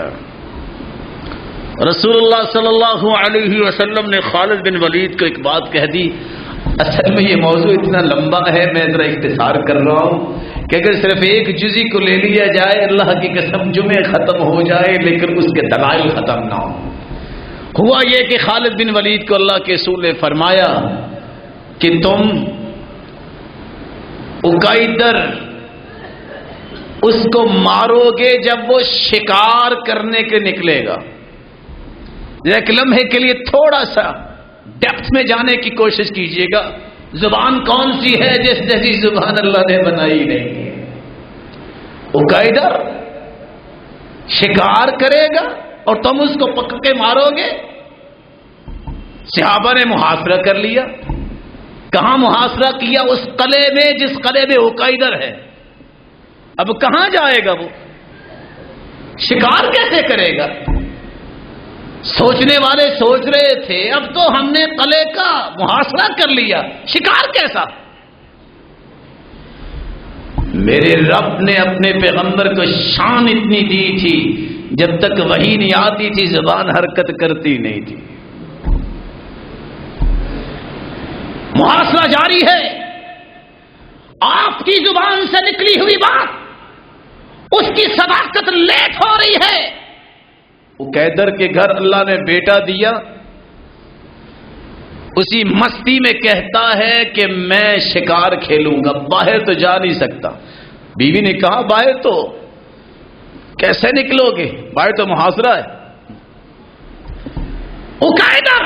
رسول اللہ صلی اللہ علیہ وسلم نے خالد بن ولید کو ایک بات کہہ دی. اصل میں یہ موضوع اتنا لمبا ہے، میں ذرا اختصار کر رہا ہوں کہ اگر صرف ایک جزی کو لے لیا جائے اللہ کی قسم جمعے ختم ہو جائے لیکن اس کے دلائل ختم نہ ہو. ہوا یہ کہ خالد بن ولید کو اللہ کے رسول نے فرمایا کہ تم اکائدر اس کو مارو گے جب وہ شکار کرنے کے نکلے گا. ایک لمحے کے لیے تھوڑا سا ڈیپتھ میں جانے کی کوشش کیجئے گا. زبان کون سی ہے جس جیسی زبان اللہ نے بنائی نہیں ہے. وہ قیدر شکار کرے گا اور تم اس کو پکڑ کے مارو گے. صحابہ نے محاصرہ کر لیا. کہاں محاصرہ کیا؟ اس قلعے میں جس قلعے میں وہ قیدر ہے. اب کہاں جائے گا وہ؟ شکار کیسے کرے گا؟ سوچنے والے سوچ رہے تھے اب تو ہم نے قلعے کا محاصرہ کر لیا، شکار کیسا؟ میرے رب نے اپنے پیغمبر کو شان اتنی دی تھی، جب تک وحی نہیں آتی تھی زبان حرکت کرتی نہیں تھی. محاصرہ جاری ہے. آپ کی زبان سے نکلی ہوئی بات اس کی صداقت لیٹ ہو رہی ہے. وہ قیدر کے گھر اللہ نے بیٹا دیا، اسی مستی میں کہتا ہے کہ میں شکار کھیلوں گا، باہر تو جا نہیں سکتا. بیوی نے کہا باہر تو کیسے نکلو گے، باہر تو محاصرہ ہے. وہ قیدر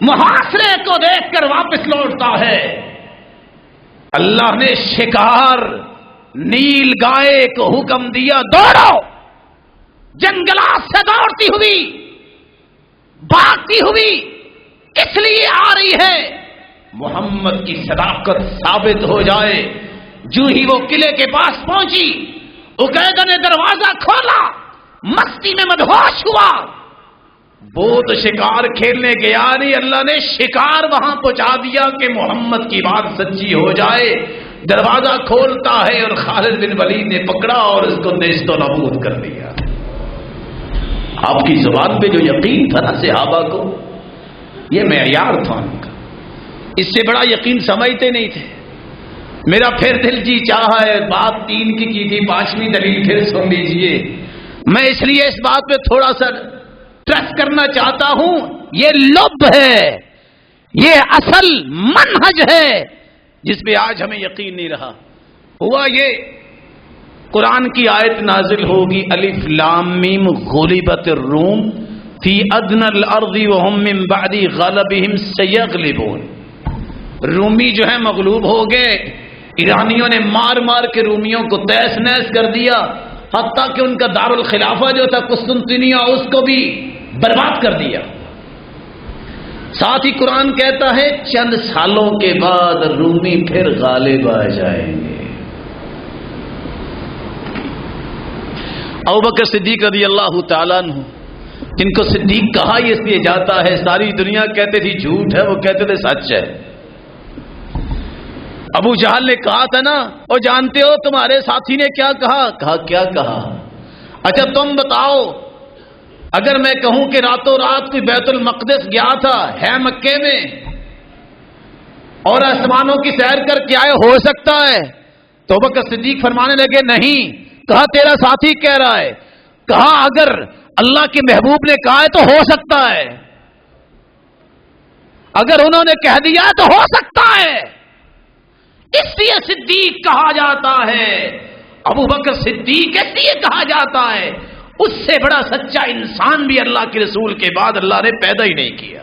محاصرے کو دیکھ کر واپس لوٹتا ہے. اللہ نے شکار نیل گائے کو حکم دیا، دوڑو. جنگلات سے دوڑتی ہوئی بھاگتی ہوئی اس لیے آ رہی ہے محمد کی صداقت ثابت ہو جائے. جو ہی وہ قلعے کے پاس پہنچی، عقیدہ نے دروازہ کھولا، مستی میں مدہوش ہوا. وہ تو شکار کھیلنے گیا نہیں، اللہ نے شکار وہاں پہنچا دیا کہ محمد کی بات سچی ہو جائے. دروازہ کھولتا ہے اور خالد بن ولید نے پکڑا اور اس کو نیست و نابود کر دیا. آپ کی زبان پہ جو یقین تھا نا صحابہ کو، یہ معیار تھا ان کا. اس سے بڑا یقین سمجھتے نہیں تھے. میرا پھر دل جی چاہا ہے، بات 3 کی تھی، 5ویں دلیل پھر سن لیجئے. میں اس لیے اس بات پہ تھوڑا سا ٹرسٹ کرنا چاہتا ہوں. یہ لب ہے، یہ اصل منہج ہے جس پہ آج ہمیں یقین نہیں رہا. ہوا یہ، قرآن کی آیت نازل ہوگی، الف لام میم غلبت الروم فی ادنی الارض وهم من بعد غلبهم سیغلبون. رومی جو ہے مغلوب ہو گئے. ایرانیوں نے مار مار کے رومیوں کو تیس نیس کر دیا، حتیٰ کہ ان کا دارالخلافہ جو تھا قسطنطنیہ اس کو بھی برباد کر دیا. ساتھ ہی قرآن کہتا ہے چند سالوں کے بعد رومی پھر غالب آ جائیں گے. ابوبکر صدیق رضی اللہ تعالیٰ عنہ، جن کو صدیق کہا ہی اس لیے جاتا ہے، ساری دنیا کہتے تھی جھوٹ ہے، وہ کہتے تھے سچ ہے. ابو جہل نے کہا تھا نا، اور جانتے ہو تمہارے ساتھی نے کیا کہا؟ کہا کیا کہا؟ اچھا تم بتاؤ، اگر میں کہوں کہ راتوں رات کوئی بیت المقدس گیا تھا، ہے مکے میں، اور آسمانوں کی سیر کر کے آئے، ہو سکتا ہے؟ تو ابوبکر صدیق فرمانے لگے نہیں. کہا تیرا ساتھی کہہ رہا ہے. کہا اگر اللہ کے محبوب نے کہا ہے تو ہو سکتا ہے، اگر انہوں نے کہہ دیا تو ہو سکتا ہے. اس لیے صدیق کہا جاتا ہے، ابو بکر صدیق اس لیے کہا جاتا ہے، اس سے بڑا سچا انسان بھی اللہ کے رسول کے بعد اللہ نے پیدا ہی نہیں کیا.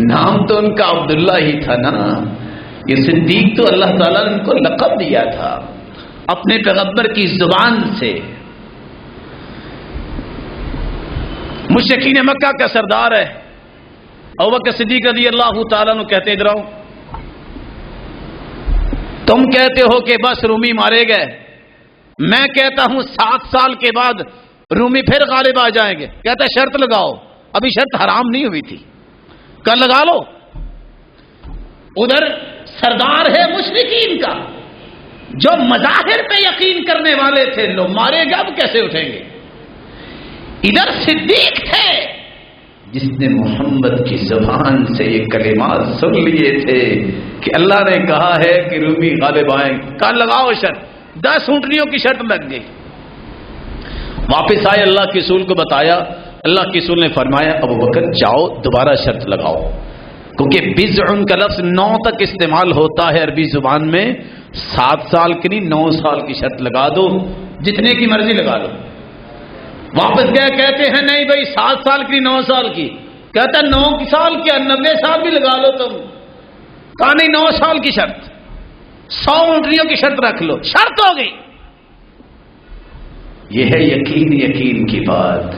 نام تو ان کا عبداللہ ہی تھا نا. یہ صدیق تو اللہ تعالیٰ نے ان کو لقب دیا تھا اپنے پیغمبر کی زبان سے. مشرکین مکہ کا سردار ہے ابوبکر صدیق رضی اللہ تعالیٰ عنہ. کہتے ادھر آؤ، تم کہتے ہو کہ بس رومی مارے گئے، میں کہتا ہوں 7 سال کے بعد رومی پھر غالب آ جائیں گے. کہتا ہے شرط لگاؤ. ابھی شرط حرام نہیں ہوئی تھی، کل لگا لو. ادھر سردار ہے مشرکین کا، جو مظاہر پہ یقین کرنے والے تھے، لو مارے گا اب کیسے اٹھیں گے. ادھر صدیق تھے جس نے محمد کی زبان سے یہ کلمات سن لیے تھے کہ اللہ نے کہا ہے کہ رومی غالب آئیں. کل لگاؤ شرط. 10 اونٹنیوں کی شرط لگ گئی. واپس آئے، اللہ کے رسول کو بتایا. اللہ کے رسول نے فرمایا ابو بکر جاؤ دوبارہ شرط لگاؤ، کیونکہ بضع کا لفظ 9 تک استعمال ہوتا ہے عربی زبان میں، 7 سال کی نہیں 9 سال کی شرط لگا دو، جتنے کی مرضی لگا لو۔ واپس گئے، کہتے ہیں نہیں بھائی 7 سال کی 9 سال کی، کہتا ہے 9 سال کیا 90 سال بھی لگا لو تم، کہا نہیں 9 سال کی شرط، 100 اونٹنیوں کی شرط رکھ لو، شرط ہو گئی۔ یہ ہے یقین کی بات۔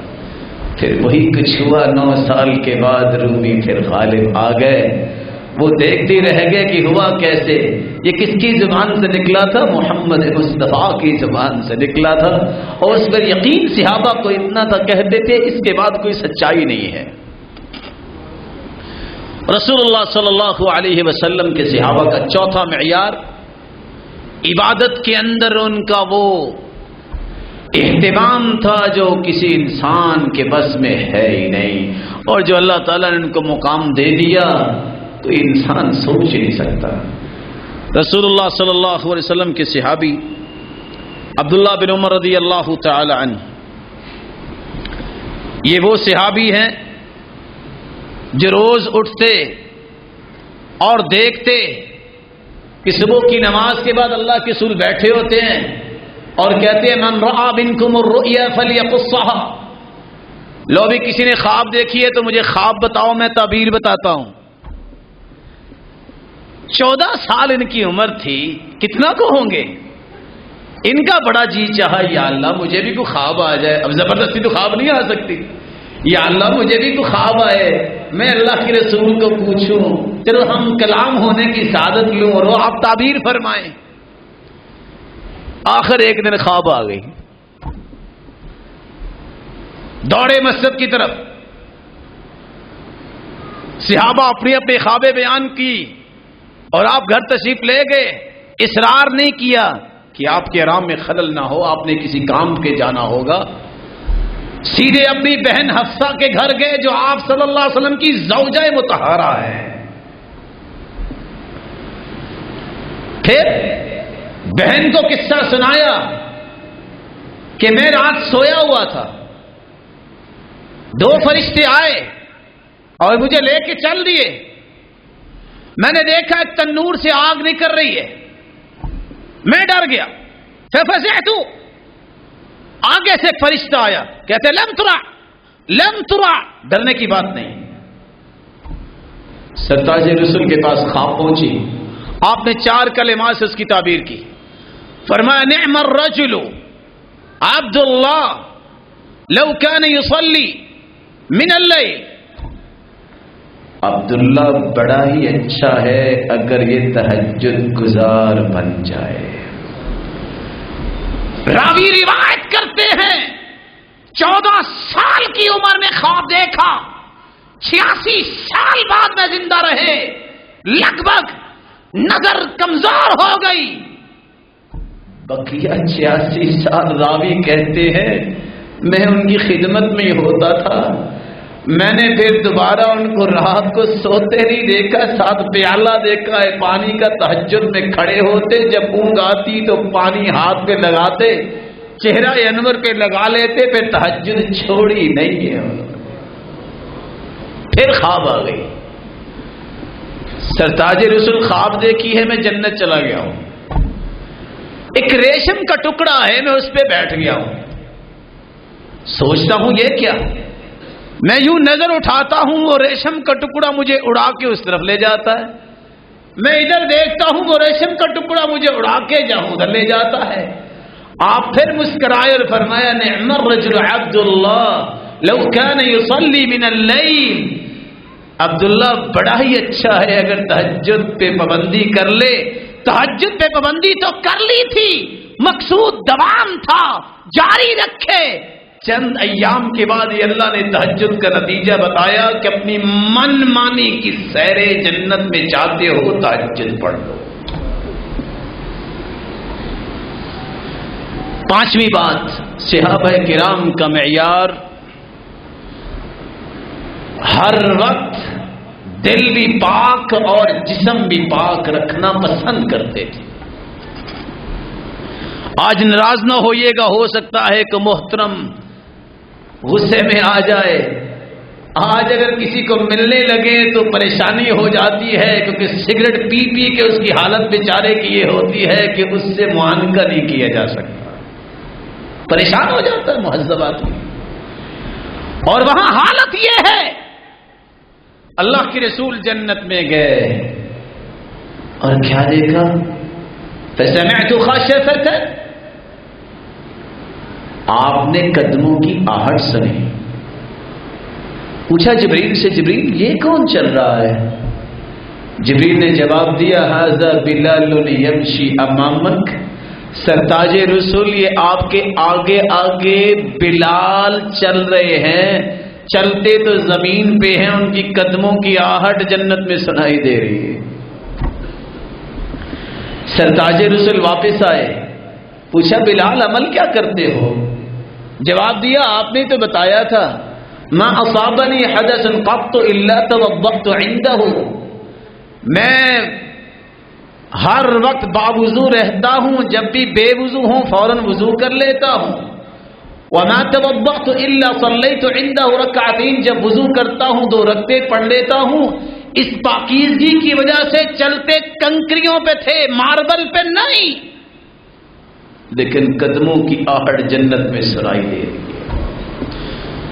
پھر وہی کچھ ہوا، 9 سال کے بعد رومی پھر غالب آ گئے۔ وہ دیکھتے رہ گئے کہ ہوا کیسے، یہ کس کی زبان سے نکلا تھا؟ محمد مصطفیٰ کی زبان سے نکلا تھا، اور اس پر یقین صحابہ کو اتنا تھا، کہتے تھے اس کے بعد کوئی سچائی نہیں ہے۔ رسول اللہ صلی اللہ علیہ وسلم کے صحابہ کا چوتھا معیار عبادت کے اندر ان کا وہ اہتمام تھا جو کسی انسان کے بس میں ہے ہی نہیں، اور جو اللہ تعالیٰ نے ان کو مقام دے دیا تو انسان سوچ نہیں سکتا۔ رسول اللہ صلی اللہ علیہ وسلم کے صحابی عبداللہ بن عمر رضی اللہ تعالی عنہ، یہ وہ صحابی ہیں جو روز اٹھتے اور دیکھتے کہ صبح کی نماز کے بعد اللہ کے رسول بیٹھے ہوتے ہیں اور کہتے ہیں من رأى منکم الرؤیا فلیقصھا، لو بھی کسی نے خواب دیکھی ہے تو مجھے خواب بتاؤ، میں تعبیر بتاتا ہوں۔ 14 سال ان کی عمر تھی، کتنا کو ہوں گے؟ ان کا بڑا جی چاہا یا اللہ مجھے بھی کوئی خواب آ جائے، اب زبردستی تو خواب نہیں آ سکتی، یا اللہ مجھے بھی کوئی خواب آئے، میں اللہ کے رسول کو پوچھوں، چلو ہم کلام ہونے کی سعادت لوں اور وہ آپ تعبیر فرمائیں۔ آخر ایک دن خواب آ گئی، دوڑے مسجد کی طرف، صحابہ اپنی اپنی خوابیں بیان کی اور آپ گھر تشریف لے گئے۔ اصرار نہیں کیا کہ آپ کے آرام میں خلل نہ ہو، آپ نے کسی کام کے جانا ہوگا، سیدھے اپنی بہن حفصہ کے گھر گئے جو آپ صلی اللہ علیہ وسلم کی زوجہ مطہرہ ہے۔ پھر بہن کو قصہ سنایا کہ میں رات سویا ہوا تھا، 2 فرشتے آئے اور مجھے لے کے چل دیے، میں نے دیکھا ایک تنور سے آگ نکل رہی ہے، میں ڈر گیا، ففزعت، آگے سے ایک فرشتہ آیا، کہتے لم ترع، ڈرنے کی بات نہیں۔ سرتاج رسول کے پاس خواب پہنچی، آپ نے 4 کلمات سے اس کی تعبیر کی، فرمایا نعم الرجل عبد اللہ لو كان يصلي من الليل، عبداللہ بڑا ہی اچھا ہے اگر یہ تہجد گزار بن جائے۔ راوی روایت کرتے ہیں 14 سال کی عمر میں خواب دیکھا، 86 سال بعد میں زندہ رہے، لگ بھگ نظر کمزور ہو گئی۔ بقیہ 86 سال راوی کہتے ہیں میں ان کی خدمت میں ہی ہوتا تھا، میں نے پھر دوبارہ ان کو رات کو سوتے نہیں دیکھا، 7 پیالہ دیکھا ہے پانی کا، تہجد میں کھڑے ہوتے، جب اونگ آتی تو پانی ہاتھ پہ لگاتے، چہرہ انور پہ لگا لیتے، پھر تہجد چھوڑی نہیں ہے۔ پھر خواب آ گئی، سرتاج رسول خواب دیکھی ہے میں جنت چلا گیا ہوں، ایک ریشم کا ٹکڑا ہے میں اس پہ بیٹھ گیا ہوں، سوچتا ہوں یہ کیا، میں یوں نظر اٹھاتا ہوں وہ ریشم کا ٹکڑا مجھے اڑا کے اس طرف لے جاتا ہے، میں ادھر دیکھتا ہوں وہ ریشم کا ٹکڑا مجھے اڑا کے جہاں ادھر لے جاتا ہے۔ آپ پھر مسکرائے اور فرمایا نعم الرجل عبد اللہ لو كان يصلي من الليل، عبداللہ بڑا ہی اچھا ہے اگر تہجد پہ پابندی کر لے۔ تہجد پہ پابندی تو کر لی تھی، مقصود دوام تھا، جاری رکھے۔ چند ایام کے بعد یہ اللہ نے تہجد کا نتیجہ بتایا کہ اپنی من مانی کی سیر جنت میں چاہتے ہو تہجد پڑھ لو۔ 5ویں بات، صحابہ کرام کا معیار ہر وقت دل بھی پاک اور جسم بھی پاک رکھنا پسند کرتے تھے۔ آج ناراض نہ ہوئیے گا، ہو سکتا ہے کہ محترم غصے میں آ جائے، آج اگر کسی کو ملنے لگے تو پریشانی ہو جاتی ہے، کیونکہ سگریٹ پی پی کے اس کی حالت بیچارے کی یہ ہوتی ہے کہ اس سے معانقہ نہیں کیا جا سکتا، پریشان ہو جاتا ہے مہذب آدمی۔ اور وہاں حالت یہ ہے، اللہ کے رسول جنت میں گئے اور کیا دیکھا؟ فسمعت خاشفۃ، آپ نے قدموں کی آہٹ سنی۔ پوچھا جبریل سے، جبریل یہ کون چل رہا ہے؟ جبریل نے جواب دیا، ھذا بلال یمشی امامک، سرتاج رسول یہ آپ کے آگے آگے بلال چل رہے ہیں، چلتے تو زمین پہ ہیں، ان کی قدموں کی آہٹ جنت میں سنائی دے رہی ہے۔ سرتاج رسول واپس آئے، پوچھا بلال عمل کیا کرتے ہو؟ جواب دیا، آپ نے تو بتایا تھا، ما اصابنی حدث قط الا توضأت عنده، میں ہر وقت باوضو رہتا ہوں، جب بھی بے وضو ہوں فوراً وضو کر لیتا ہوں۔ وما توضأت الا صليت عنده ركعتين، جب وضو کرتا ہوں 2 رکعتیں پڑھ لیتا ہوں۔ اس پاکیزگی کی وجہ سے چلتے کنکریوں پہ تھے، ماربل پہ نہیں، لیکن قدموں کی آہٹ جنت میں سنائی دے رہی ہے۔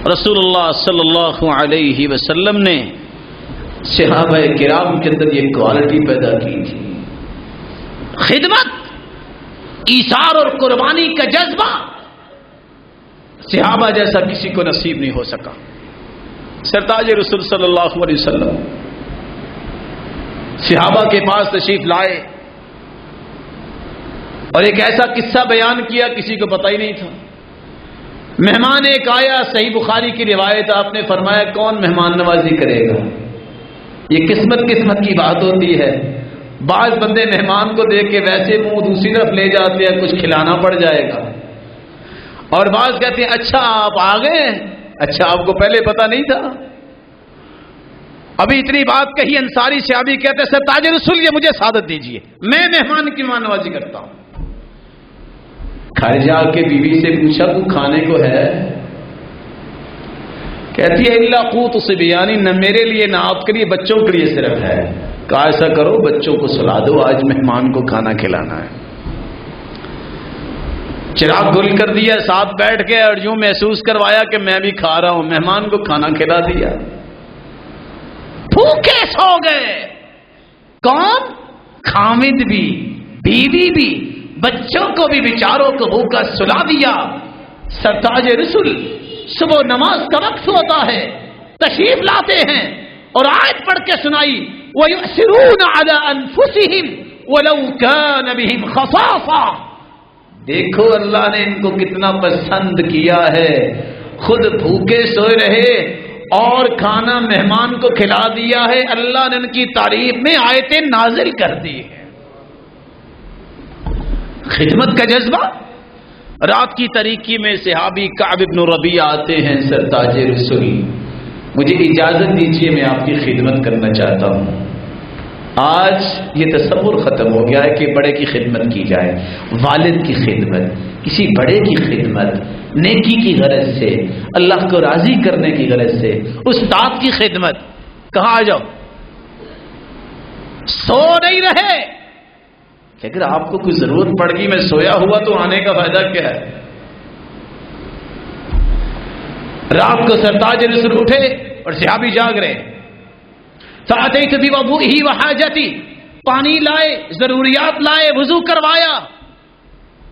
رسول اللہ صلی اللہ علیہ وسلم نے صحابہ کرام کے اندر یہ کوالٹی پیدا کی تھی، خدمت، ایثار اور قربانی کا جذبہ صحابہ جیسا کسی کو نصیب نہیں ہو سکا۔ سرتاج رسول صلی اللہ علیہ وسلم صحابہ کے پاس تشریف لائے اور ایک ایسا قصہ بیان کیا کسی کو پتہ ہی نہیں تھا۔ مہمان ایک آیا، صحیح بخاری کی روایت، آپ نے فرمایا کون مہمان نوازی کرے گا؟ یہ قسمت کی بات ہوتی ہے، بعض بندے مہمان کو دیکھ کے ویسے منہ دوسری طرف لے جاتے ہیں، کچھ کھلانا پڑ جائے گا، اور بعض کہتے ہیں اچھا آپ آ گئے، اچھا آپ کو پہلے پتہ نہیں تھا۔ ابھی اتنی بات کہی، انصاری صحابی کہتے ہیں سرتاج رسول یہ مجھے سعادت دیجئے، میں مہمان کی مہمان نوازی کرتا ہوں۔ گھر جا کے بیوی سے پوچھا کو کھانے کو ہے؟ کہتی ہے الا قوت صبیانی، نہ میرے لیے نہ آپ کے لیے، بچوں کے لیے صرف ہے۔ کہا ایسا کرو بچوں کو سلا دو، آج مہمان کو کھانا کھلانا ہے۔ چراغ گل کر دیا، ساتھ بیٹھ کے اور یوں محسوس کروایا کہ میں بھی کھا رہا ہوں، مہمان کو کھانا کھلا دیا، بھوکے سو گئے۔ کون؟ خامد بھی، بیوی بھی، بچوں کو بھی بیچاروں کو بھوکا سلا دیا۔ سرتاج رسول صبح نماز کا وقت ہوتا ہے، تشریف لاتے ہیں اور آیت پڑھ کے سنائی، وَيُؤْثِرُونَ عَلَىٰ أَنفُسِهِمْ وَلَوْ كَانَ بِهِمْ خَصَاصَةٌ۔ دیکھو اللہ نے ان کو کتنا پسند کیا ہے، خود بھوکے سوئے رہے اور کھانا مہمان کو کھلا دیا ہے، اللہ نے ان کی تعریف میں آیتیں نازل کر دی ہیں۔ خدمت کا جذبہ۔ رات کی تاریکی میں صحابی کعب بن ربیعہ آتے ہیں، سرتاج رسول مجھے اجازت دیجیے میں آپ کی خدمت کرنا چاہتا ہوں۔ آج یہ تصور ختم ہو گیا ہے کہ بڑے کی خدمت کی جائے، والد کی خدمت، کسی بڑے کی خدمت، نیکی کی غرض سے، اللہ کو راضی کرنے کی غرض سے، استاد کی خدمت۔ کہاں آ جاؤ، سو نہیں رہے کہ اگر آپ کو کوئی ضرورت پڑ گئی میں سویا ہوا تو آنے کا فائدہ کیا ہے؟ رات کو سرتاج رسول اٹھے اور صحابی جاگ رہے، فَأَتَيْتُ بِوَضُوئِهِ وَحَاجَتِهِ، پانی لائے، ضروریات لائے، وضو کروایا۔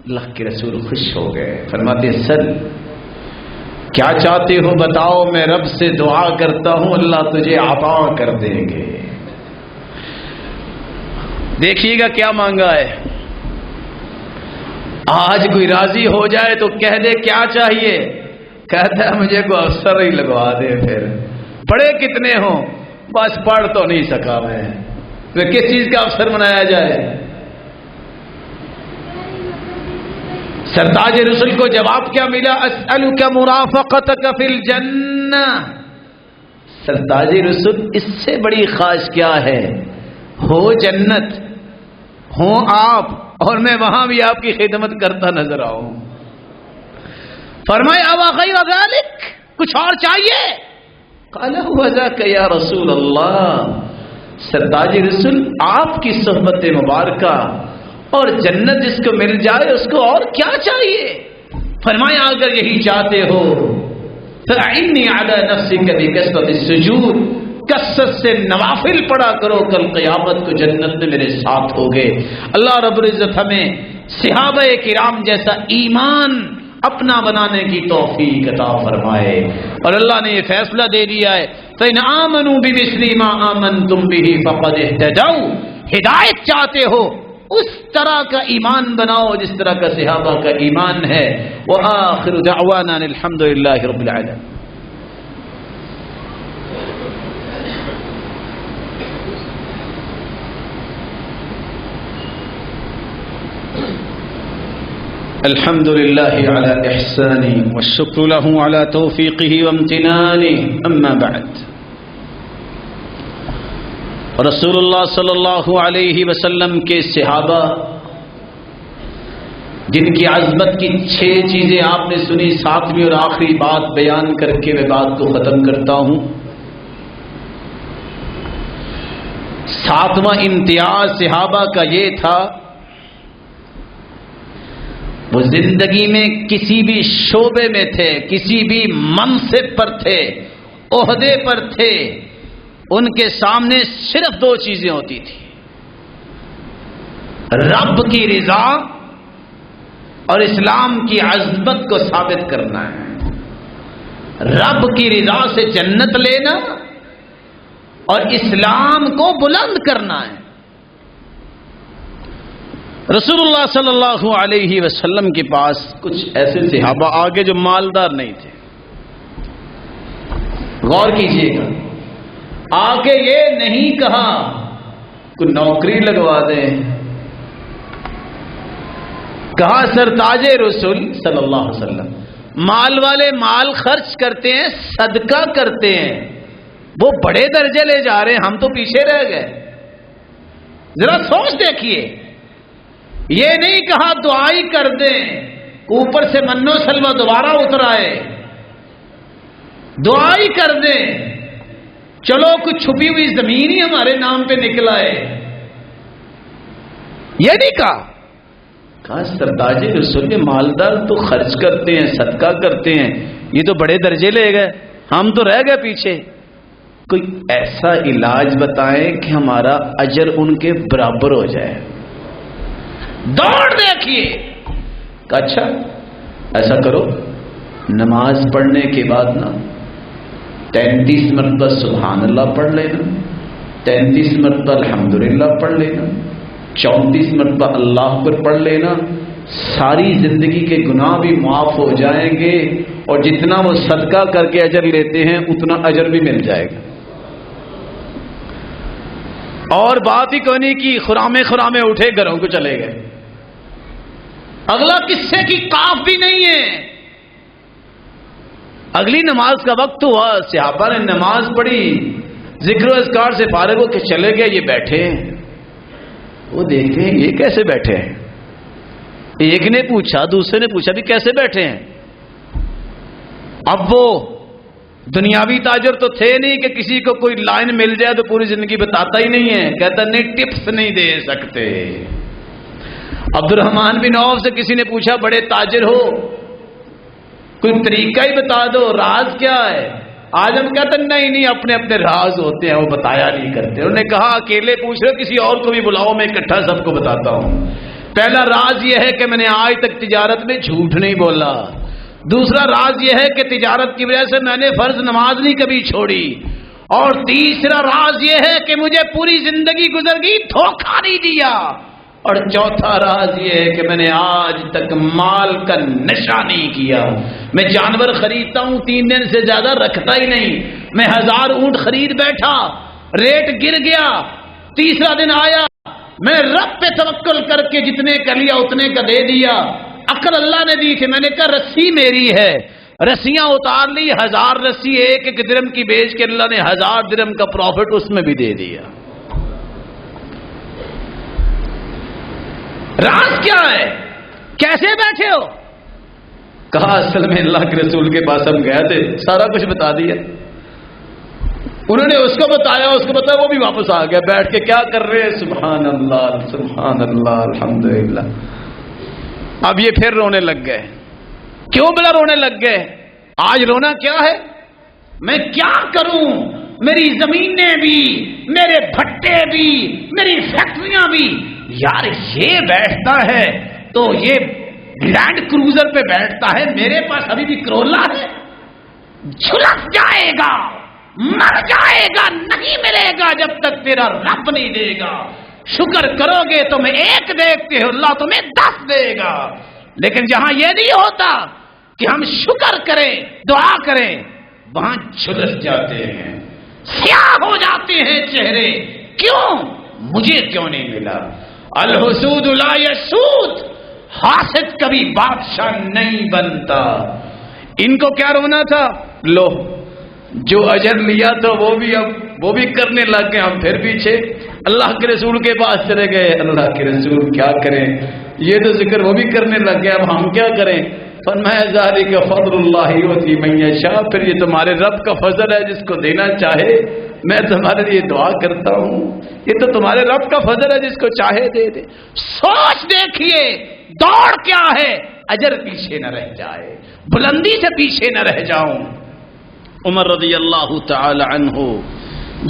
اللہ کے رسول خوش ہو گئے، فرماتے سل کیا چاہتے ہو بتاؤ، میں رب سے دعا کرتا ہوں اللہ تجھے عطا کر دیں گے۔ دیکھیے گا کیا مانگا ہے۔ آج کوئی راضی ہو جائے تو کہہ دے کیا چاہیے، کہتا ہے مجھے کوئی افسر ہی لگوا دے، پھر پڑھے کتنے ہوں، بس پڑھ تو نہیں سکا میں کس چیز کا افسر بنایا جائے۔ سرتاج رسول کو جواب کیا ملا، اسألک مرافقتک فی الجنہ۔ سرتاج رسول اس سے بڑی خواہش کیا ہے، ہو جنت، ہوں آپ اور میں وہاں بھی آپ کی خدمت کرتا نظر آؤں۔ فرمایا اوا غیر ذلک، کچھ اور چاہیے؟ قال هو ذاك یا رسول اللہ، سرتاج رسول آپ کی صحبت مبارکہ اور جنت جس کو مل جائے اس کو اور کیا چاہیے؟ فرمایا اگر یہی چاہتے ہو فَأَعِنِّي عَلَى نَفْسِكَ بِكَثْرَةِ السُّجُودِ، کثرت سے نوافل پڑھا کرو، کل قیامت کو جنت میں میرے ساتھ ہوگے۔ اللہ رب العزت ہمیں صحابہ کرام جیسا ایمان اپنا بنانے کی توفیق عطا فرمائے۔ اور اللہ نے یہ فیصلہ دے دیا ہے فَإِنْ آمَنُوا بِمِثْلِ مَا آمَنْتُمْ بِهِ فَقَدِ اهْتَدَوْا، ہدایت چاہتے ہو اس طرح کا ایمان بناؤ جس طرح کا صحابہ کا ایمان ہے۔ وآخر دعوانا الحمد للہ رب العالمین۔ الحمد لله على إحسانه والشكر له على توفيقه وامتنانه، أما بعد، رسول اللہ صلی اللہ علیہ وسلم کے صحابہ جن کی عظمت کی 6 چیزیں آپ نے سنی، 7ویں اور آخری بات بیان کر کے میں بات کو ختم کرتا ہوں۔ 7واں امتیاز صحابہ کا یہ تھا وہ زندگی میں کسی بھی شعبے میں تھے، کسی بھی منصب پر تھے، عہدے پر تھے، ان کے سامنے صرف 2 چیزیں ہوتی تھی، رب کی رضا اور اسلام کی عظمت کو ثابت کرنا ہے۔ رب کی رضا سے جنت لینا اور اسلام کو بلند کرنا ہے۔ رسول اللہ صلی اللہ علیہ وسلم کے پاس کچھ ایسے صحابہ آگے جو مالدار نہیں تھے، غور کیجئے گا، آگے یہ نہیں کہا کوئی نوکری لگوا دیں، کہا سرتاج رسول صلی اللہ علیہ وسلم مال والے مال خرچ کرتے ہیں، صدقہ کرتے ہیں، وہ بڑے درجے لے جا رہے ہیں، ہم تو پیچھے رہ گئے۔ ذرا سوچ دیکھیے، یہ نہیں کہا دعائی کر دیں اوپر سے منو سلوہ دوبارہ اتر آئے، دعائی کر دیں چلو کچھ چھپی ہوئی زمین ہی ہمارے نام پہ نکل آئے، یہ نہیں کہا سرتاج رسول کے مالدار تو خرچ کرتے ہیں، صدقہ کرتے ہیں، یہ تو بڑے درجے لے گئے، ہم تو رہ گئے پیچھے، کوئی ایسا علاج بتائیں کہ ہمارا اجر ان کے برابر ہو جائے۔ دوڑ دیکھیے، اچھا ایسا کرو، نماز پڑھنے کے بعد نا 33 مرتبہ سبحان اللہ پڑھ لینا، 33 مرتبہ الحمدللہ پڑھ لینا، 34 مرتبہ اللہ اکبر پڑھ لینا، ساری زندگی کے گناہ بھی معاف ہو جائیں گے اور جتنا وہ صدقہ کر کے اجر لیتے ہیں اتنا اجر بھی مل جائے گا۔ اور بات ہی کوئی نہیں کی، خرامے اٹھے گھروں کو چلے گئے، اگلا قصے کی کاف بھی نہیں ہے۔ اگلی نماز کا وقت ہوا، صحابہ نے نماز پڑھی، ذکر و اذکار سے فارغ ہو کے چلے گئے، یہ بیٹھے ہیں، وہ دیکھتے ہیں یہ کیسے بیٹھے ہیں، ایک نے پوچھا، دوسرے نے پوچھا بھی کیسے بیٹھے ہیں۔ اب وہ دنیاوی تاجر تو تھے نہیں کہ کسی کو کوئی لائن مل جائے تو پوری زندگی بتاتا ہی نہیں ہے، کہتا نہیں ٹپس نہیں دے سکتے۔ عبد الرحمن بن عوف سے کسی نے پوچھا بڑے تاجر ہو، کوئی طریقہ ہی بتا دو، راز کیا ہے؟ آج ہم کہتے ہیں نہیں اپنے اپنے راز ہوتے ہیں، وہ بتایا نہیں کرتے۔ انہوں نے کہا اکیلے پوچھ رہے، کسی اور کو بھی بلاؤ، میں اکٹھا سب کو بتاتا ہوں۔ پہلا راز یہ ہے کہ میں نے آج تک تجارت میں جھوٹ نہیں بولا، دوسرا راز یہ ہے کہ تجارت کی وجہ سے میں نے فرض نماز نہیں کبھی چھوڑی، اور تیسرا راز یہ ہے کہ مجھے پوری زندگی گزر گئی دھوکہ نہیں دیا، اور چوتھا راز یہ ہے کہ میں نے آج تک مال کا نشہ نہیں کیا۔ میں جانور خریدتا ہوں 3 دن سے زیادہ رکھتا ہی نہیں، میں 1000 اونٹ خرید بیٹھا، ریٹ گر گیا، تیسرا دن آیا، میں رب پہ توکل کر کے جتنے کا لیا اتنے کا دے دیا۔ عقل اللہ نے دی تھی، میں نے کہا رسی میری ہے، رسیاں اتار لی، 1000 رسی 1 درہم کی بیچ کے اللہ نے 1000 درہم کا پروفٹ اس میں بھی دے دیا۔ راز کیا ہے؟ کیسے بیٹھے ہو؟ کہا اصل میں اللہ کے رسول کے پاس ہم گئے تھے، سارا کچھ بتا دیا۔ انہوں نے اس کو بتایا وہ بھی واپس آ گیا، بیٹھ کے کیا کر رہے ہیں؟ سبحان اللہ الحمدللہ۔ اب یہ پھر رونے لگ گئے۔ کیوں بلا رونے لگ گئے؟ آج رونا کیا ہے؟ میں کیا کروں، میری زمینیں بھی، میرے بھٹے بھی، میری فیکٹریاں بھی۔ یار یہ بیٹھتا ہے تو یہ لینڈ کروزر پہ بیٹھتا ہے، میرے پاس ابھی بھی کرولا ہے، جھلس جائے گا، مر جائے گا، نہیں ملے گا جب تک تیرا رب نہیں دے گا۔ شکر کرو گے تمہیں ایک دیکھتے ہو، اللہ تمہیں 10 دے گا۔ لیکن جہاں یہ نہیں ہوتا کہ ہم شکر کریں، دعا کریں، وہاں جھلس جاتے ہیں، سیاہ ہو جاتے ہیں چہرے۔ کیوں؟ مجھے کیوں نہیں ملا؟ الحسود لا یسود، حاسد کبھی بادشاہ نہیں بنتا۔ ان کو کیا رونا تھا؟ لو جو اجر لیا تو وہ بھی کرنے لگ گئے، ہم پھر پیچھے اللہ کے رسول کے پاس چلے گئے۔ اللہ کے رسول کیا کریں، یہ تو ذکر وہ بھی کرنے لگ گئے، اب ہم کیا کریں؟ فرمایا ذالک فضل اللہ یؤتی من یشاء، پھر یہ تمہارے رب کا فضل ہے، جس کو دینا چاہے میں تمہارے لیے دعا کرتا ہوں، یہ تو تمہارے رب کا فضل ہے، جس کو چاہے دے دے۔ سوچ دیکھیے دوڑ کیا ہے، اجر پیچھے نہ رہ جائے، بلندی سے پیچھے نہ رہ جاؤں۔ عمر رضی اللہ تعالی عنہ،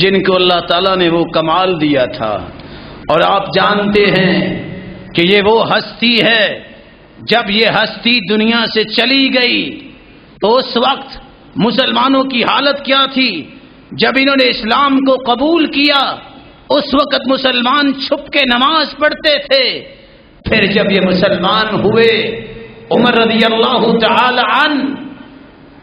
جن کو اللہ تعالیٰ نے وہ کمال دیا تھا، اور آپ جانتے ہیں کہ یہ وہ ہستی ہے، جب یہ ہستی دنیا سے چلی گئی تو اس وقت مسلمانوں کی حالت کیا تھی؟ جب انہوں نے اسلام کو قبول کیا اس وقت مسلمان چھپ کے نماز پڑھتے تھے، پھر جب یہ مسلمان ہوئے، عمر رضی اللہ تعالی عنہ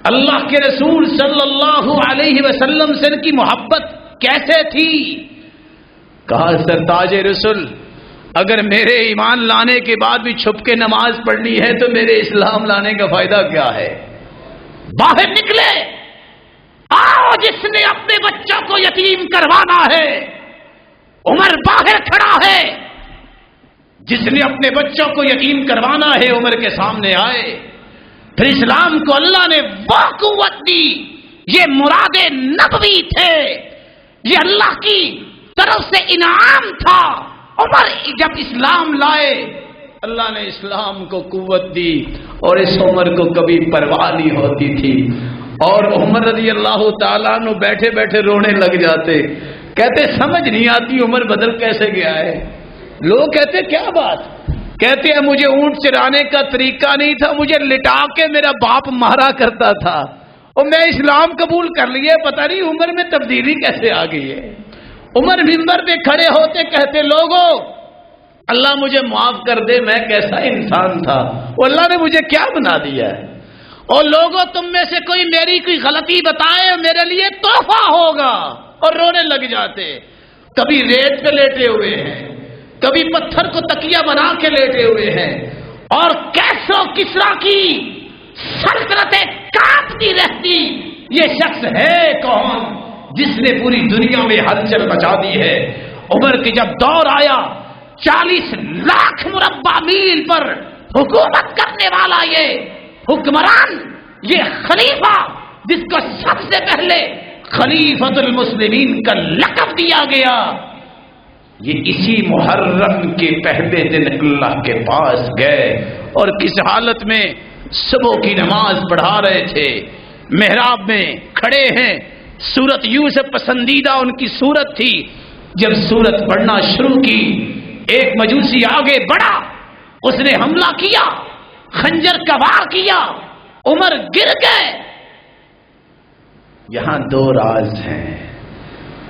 اللہ کے رسول صلی اللہ علیہ وسلم سے ان کی محبت کیسے تھی؟ کہا سرتاج رسول، اگر میرے ایمان لانے کے بعد بھی چھپ کے نماز پڑھنی ہے تو میرے اسلام لانے کا فائدہ کیا ہے؟ باہر نکلے، آؤ جس نے اپنے بچوں کو یتیم کروانا ہے، عمر باہر کھڑا ہے، جس نے اپنے بچوں کو یتیم کروانا ہے عمر کے سامنے آئے۔ پھر اسلام کو اللہ نے وہ قوت دی، یہ مراد نبوی تھے، یہ اللہ کی طرف سے انعام تھا۔ عمر جب اسلام لائے اللہ نے اسلام کو قوت دی، اور اس عمر کو کبھی پرواہ نہیں ہوتی تھی، اور عمر رضی اللہ تعالیٰ عنہ بیٹھے بیٹھے رونے لگ جاتے، کہتے سمجھ نہیں آتی عمر بدل کیسے گیا ہے۔ لوگ کہتے کیا بات؟ کہتے ہیں مجھے اونٹ چرانے کا طریقہ نہیں تھا، مجھے لٹا کے میرا باپ مارا کرتا تھا، اور میں اسلام قبول کر لیے، پتہ نہیں عمر میں تبدیلی کیسے آ گئی ہے۔ عمر منبر پہ کھڑے ہوتے کہتے لوگوں اللہ مجھے معاف کر دے، میں کیسا انسان تھا، اور اللہ نے مجھے کیا بنا دیا ہے، اور لوگوں تم میں سے کوئی میری کوئی غلطی بتائے میرے لیے تحفہ ہوگا، اور رونے لگ جاتے۔ کبھی ریت پہ لیٹے ہوئے ہیں، کبھی پتھر کو تکیہ بنا کے لیٹے ہوئے ہیں، اور کیسو کسرا کی سلطنتیں کانپتی رہتی۔ یہ شخص ہے کون جس نے پوری دنیا میں ہلچل مچا دی ہے؟ عمر کی جب دور آیا، 40 لاکھ مربع میل پر حکومت کرنے والا یہ حکمران، یہ خلیفہ جس کو سب سے پہلے خلیفۃ المسلمین کا لقب دیا گیا، یہ اسی محرم کے پہلے دن اللہ کے پاس گئے، اور کس حالت میں؟ صبح کی نماز پڑھا رہے تھے، محراب میں کھڑے ہیں، سورت یوسف پسندیدہ ان کی سورت تھی، جب سورت پڑھنا شروع کی ایک مجوسی آگے بڑھا، اس نے حملہ کیا، خنجر کا وار کیا، عمر گر گئے۔ یہاں 2 راز ہیں،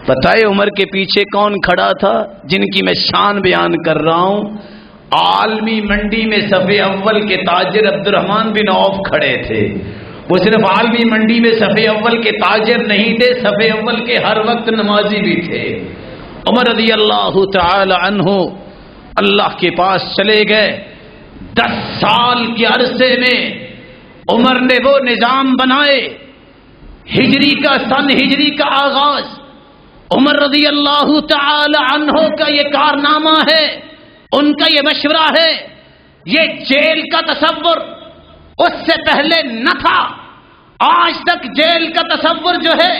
بتائے عمر کے پیچھے کون کھڑا تھا جن کی میں شان بیان کر رہا ہوں؟ عالمی منڈی میں صف اول کے تاجر عبد الرحمن بن عوف کھڑے تھے۔ وہ صرف عالمی منڈی میں صف اول کے تاجر نہیں تھے، صف اول کے ہر وقت نمازی بھی تھے۔ عمر رضی اللہ تعالی عنہ اللہ کے پاس چلے گئے۔ 10 سال کے عرصے میں عمر نے وہ نظام بنائے، ہجری کا سن ہجری کا آغاز عمر رضی اللہ تعالی عنہ کا یہ کارنامہ ہے، ان کا یہ مشورہ ہے۔ یہ جیل کا تصور اس سے پہلے نہ تھا، آج تک جیل کا تصور جو ہے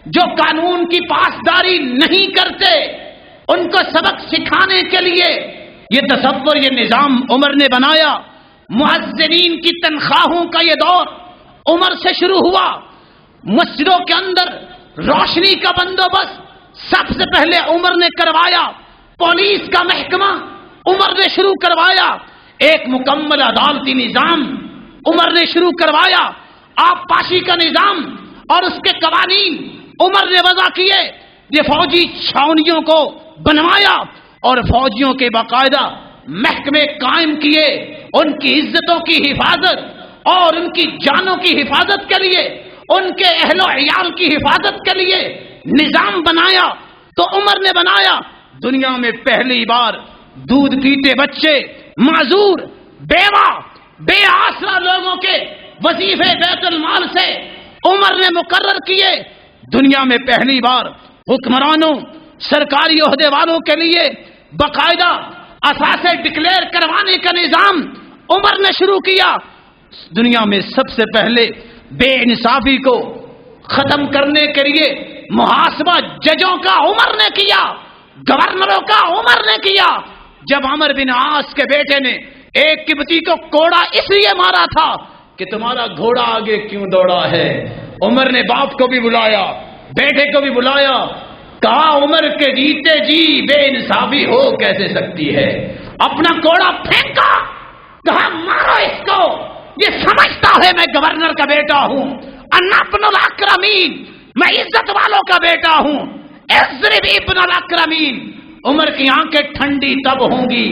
جو قانون کی پاسداری نہیں کرتے ان کو سبق سکھانے کے لیے یہ تصور، یہ نظام عمر نے بنایا۔ مؤذنین کی تنخواہوں کا یہ دور عمر سے شروع ہوا۔ مسجدوں کے اندر روشنی کا بندوبست سب سے پہلے عمر نے کروایا۔ پولیس کا محکمہ عمر نے شروع کروایا۔ ایک مکمل عدالتی نظام عمر نے شروع کروایا۔ آبپاشی کا نظام اور اس کے قوانین عمر نے وضع کیے۔ یہ فوجی چھاونیوں کو بنوایا اور فوجیوں کے باقاعدہ محکمے قائم کیے، ان کی عزتوں کی حفاظت اور ان کی جانوں کی حفاظت کے لیے، ان کے اہل و عیال کی حفاظت کے لیے نظام بنایا۔ تو عمر نے بنایا۔ دنیا میں پہلی بار دودھ پیتے بچے، معذور، بیوہ، بے آسرا لوگوں کے وظیفے بیت المال سے عمر نے مقرر کیے۔ دنیا میں پہلی بار حکمرانوں، سرکاری عہدے والوں کے لیے باقاعدہ اثاثے ڈکلیئر کروانے کا نظام عمر نے شروع کیا۔ دنیا میں سب سے پہلے بے انصافی کو ختم کرنے کے لیے محاسبہ ججوں کا عمر نے کیا، گورنروں کا عمر نے کیا۔ جب عمر بن عاص کے بیٹے نے ایک قبطی کو کوڑا اس لیے مارا تھا کہ تمہارا گھوڑا آگے کیوں دوڑا ہے، عمر نے باپ کو بھی بلایا، بیٹے کو بھی بلایا، کہا عمر کے جیتے جی بے انصافی ہو کیسے سکتی ہے؟ اپنا کوڑا پھینکا، کہا مارو اس کو، یہ سمجھتا ہے میں گورنر کا بیٹا ہوں، انا ابن الاکرمین، میں عزت والوں کا بیٹا ہوں، اضرب ابن الاکرمین۔ عمر کی آنکھیں ٹھنڈی تب ہوں گی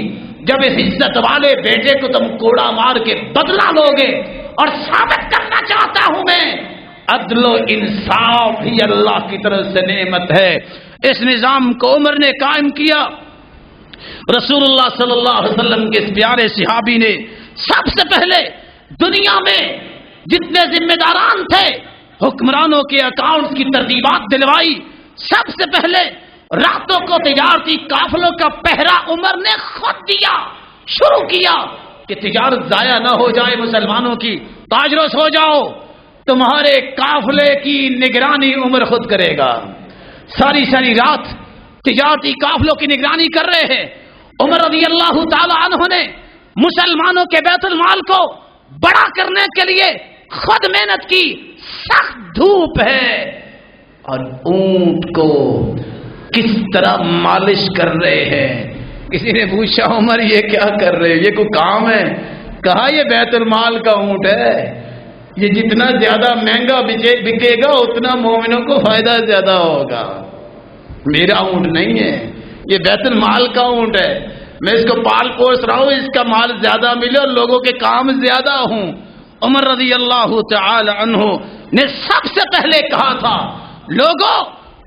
جب اس عزت والے بیٹے کو تم کوڑا مار کے بدلہ لوگے، اور ثابت کرنا چاہتا ہوں میں عدل و انصاف ہی اللہ کی طرف سے نعمت ہے۔ اس نظام کو عمر نے قائم کیا۔ رسول اللہ صلی اللہ علیہ وسلم کے اس پیارے صحابی نے سب سے پہلے دنیا میں جتنے ذمہ داران تھے حکمرانوں کے اکاؤنٹس کی ترتیبات دلوائی۔ سب سے پہلے راتوں کو تجارتی قافلوں کا پہرا عمر نے خود دیا، شروع کیا کہ تجارت ضائع نہ ہو جائے مسلمانوں کی، تاجروں سو جاؤ، تمہارے قافلے کی نگرانی عمر خود کرے گا۔ ساری ساری رات تجارتی قافلوں کی نگرانی کر رہے ہیں۔ عمر رضی اللہ تعالی عنہ نے مسلمانوں کے بیت المال کو بڑا کرنے کے لیے خود محنت کی۔ سخت دھوپ ہے اور اونٹ کو کس طرح مالش کر رہے ہیں۔ کسی نے پوچھا عمر یہ کیا کر رہے، یہ کوئی کام ہے؟ کہا یہ بیت المال کا اونٹ ہے، یہ جتنا زیادہ مہنگا بکے گا اتنا مومنوں کو فائدہ زیادہ ہوگا۔ میرا اونٹ نہیں ہے، یہ بیت المال کا اونٹ ہے، میں اس کو پال پوس رہا ہوں، اس کا مال زیادہ ملے اور لوگوں کے کام زیادہ ہوں۔ عمر رضی اللہ تعالی عنہ نے سب سے پہلے کہا تھا لوگوں،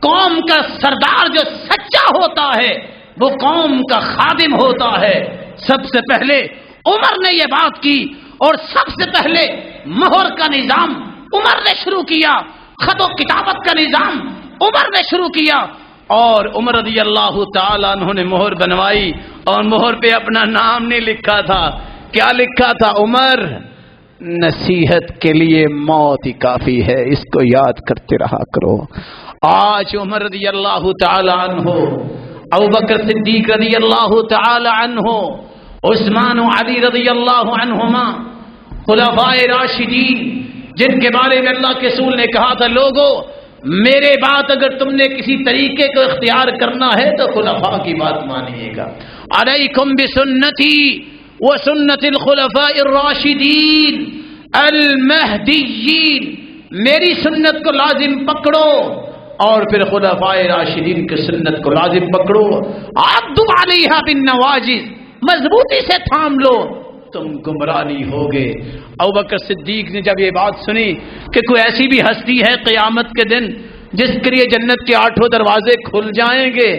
قوم کا سردار جو سچا ہوتا ہے وہ قوم کا خادم ہوتا ہے۔ سب سے پہلے عمر نے یہ بات کی اور سب سے پہلے مہر کا نظام عمر نے شروع کیا، خط و کتابت کا نظام عمر نے شروع کیا، اور عمر رضی اللہ تعالیٰ عنہ نے مہر بنوائی اور مہر پہ اپنا نام نہیں لکھا تھا۔ کیا لکھا تھا؟ عمر نصیحت کے لیے موت ہی کافی ہے، اس کو یاد کرتے رہا کرو۔ آج عمر رضی اللہ تعالی عنہ، ابوبکر صدیق رضی اللہ تعالی عنہ، عثمان و علی رضی اللہ عنہما، خلفائے راشدین جن کے بارے میں اللہ کے رسول نے کہا تھا لوگوں میرے بات اگر تم نے کسی طریقے کو اختیار کرنا ہے تو خلفاء کی بات مانیے گا۔ علیکم بسنتی وسنت الخلفاء الراشدین المہدیین، میری سنت کو لازم پکڑو اور پھر خلفاء راشدین کی سنت کو لازم پکڑو۔ عضوا علیہا بالنواجذ، مضبوطی سے تھام لو، تم گمراہ نہیں ہوگے۔ ابوبکر صدیق نے جب یہ بات سنی کہ کوئی ایسی بھی ہستی ہے قیامت کے دن جس کے لیے جنت کے 8 دروازے کھل جائیں گے،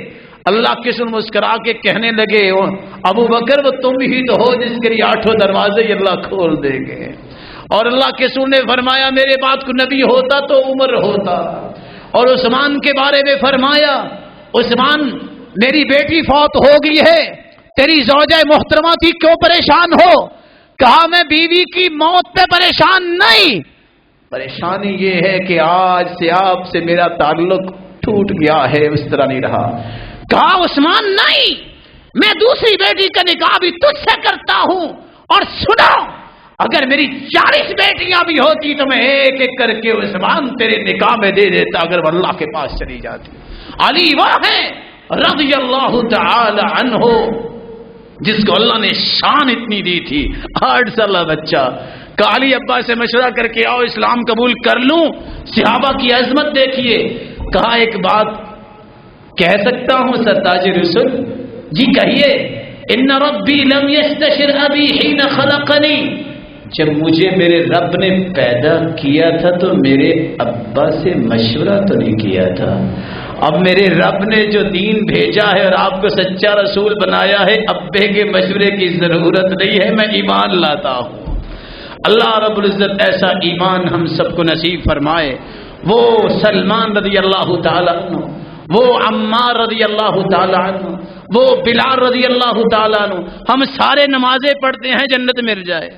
اللہ کے رسول مسکرا کے کہنے لگے ابوبکر وہ تم ہی تو ہو جس کے لیے 8 دروازے اللہ کھول دیں گے۔ اور اللہ کے رسول نے فرمایا میرے بعد کو نبی ہوتا تو عمر ہوتا۔ اور عثمان کے بارے میں فرمایا عثمان میری بیٹی فوت ہو گئی ہے، تیری زوجہ محترمہ تھی کیوں پریشان ہو؟ کہا میں بیوی کی موت پہ پریشان نہیں، پریشانی یہ ہے کہ آج سے آپ سے میرا تعلق ٹوٹ گیا ہے، اس طرح نہیں رہا۔ کہا عثمان نہیں، میں دوسری بیٹی کا نکاح بھی تجھ سے کرتا ہوں، اور سنو اگر میری 40 بیٹیاں بھی ہوتی تو میں ایک ایک کر کے عثمان تیرے نکاح میں دے دیتا اگر وہ اللہ کے پاس چلی جاتی۔ علی وہ ہے رضی اللہ تعالی عنہ جس کو اللہ نے شان اتنی دی تھی، 8 سالہ بچہ کہا علی ابا سے مشورہ کر کے آؤ اسلام قبول کر لوں۔ صحابہ کی عظمت دیکھیے، کہا ایک بات کہہ سکتا ہوں سرتاج رسول؟ جی کہیے۔ ان ربی لم یستشر ابی حین خلقنی، جب مجھے میرے رب نے پیدا کیا تھا تو میرے ابا سے مشورہ تو نہیں کیا تھا۔ اب میرے رب نے جو دین بھیجا ہے اور آپ کو سچا رسول بنایا ہے، ابے کے مشورے کی ضرورت نہیں ہے، میں ایمان لاتا ہوں۔ اللہ رب العزت ایسا ایمان ہم سب کو نصیب فرمائے۔ وہ سلمان رضی اللہ تعالی عنہ، وہ عمار رضی اللہ تعالی عنہ، وہ بلال رضی اللہ تعالی عنہ، ہم سارے نمازیں پڑھتے ہیں جنت مل جائے،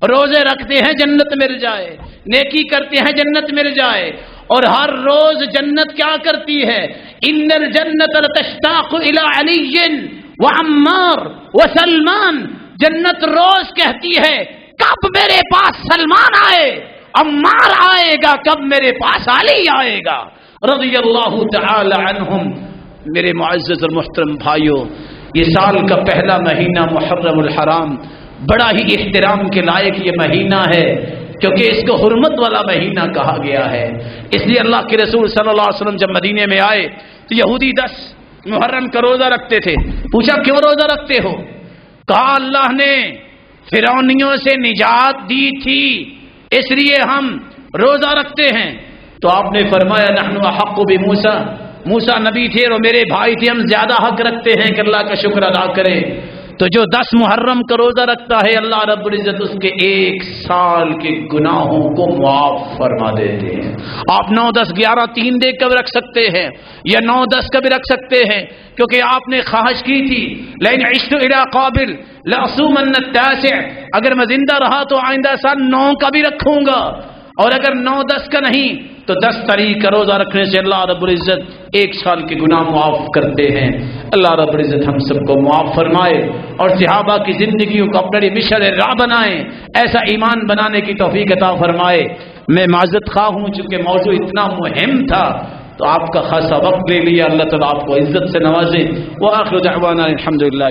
روزے رکھتے ہیں جنت مل جائے، نیکی کرتے ہیں جنت مل جائے، اور ہر روز جنت کیا کرتی ہے؟ ان الجنت لتشتاق الى علی وعمار وسلمان، جنت روز کہتی ہے کب میرے پاس سلمان آئے، عمار آئے گا، کب میرے پاس علی آئے گا رضی اللہ تعالی عنہم۔ میرے معزز اور محترم بھائیوں، یہ سال کا پہلا مہینہ محرم الحرام بڑا ہی احترام کے لائق یہ مہینہ ہے، کیونکہ اس کو حرمت والا مہینہ کہا گیا ہے۔ اس لیے اللہ کے رسول صلی اللہ علیہ وسلم جب مدینے میں آئے تو یہودی 10 محرم کا روزہ رکھتے تھے۔ پوچھا کیوں روزہ رکھتے ہو؟ کہا اللہ نے فرعونیوں سے نجات دی تھی اس لیے ہم روزہ رکھتے ہیں۔ تو آپ نے فرمایا نحن احق بموسیٰ، موسیٰ نبی تھے اور میرے بھائی تھے، ہم زیادہ حق رکھتے ہیں کہ اللہ کا شکر ادا کریں۔ تو جو 10 محرم کا روزہ رکھتا ہے اللہ رب العزت اس کے 1 سال کے گناہوں کو معاف فرما دیتے ہیں۔ آپ 9 10 11 3 دیکھ کر رکھ سکتے ہیں یا 9 10 کا بھی رکھ سکتے ہیں، کیونکہ آپ نے خواہش کی تھی لئن عشت الی قابل لاصومن التاسع، اگر میں زندہ رہا تو آئندہ سال 9 کا بھی رکھوں گا، اور اگر 9 10 کا نہیں تو 10 تاریخ کا روزہ رکھنے سے اللہ رب العزت 1 سال کے گناہ معاف کرتے ہیں۔ اللہ رب العزت ہم سب کو معاف فرمائے اور صحابہ کی زندگیوں کو اپنے مشعل راہ بنائے، ایسا ایمان بنانے کی توفیق عطا فرمائے۔ میں معذرت خواہ ہوں چونکہ موضوع اتنا مہم تھا تو آپ کا خاصا وقت لے لیا، اللہ تعالیٰ آپ کو عزت سے نوازے۔ وآخر دعوانا الحمدللہ۔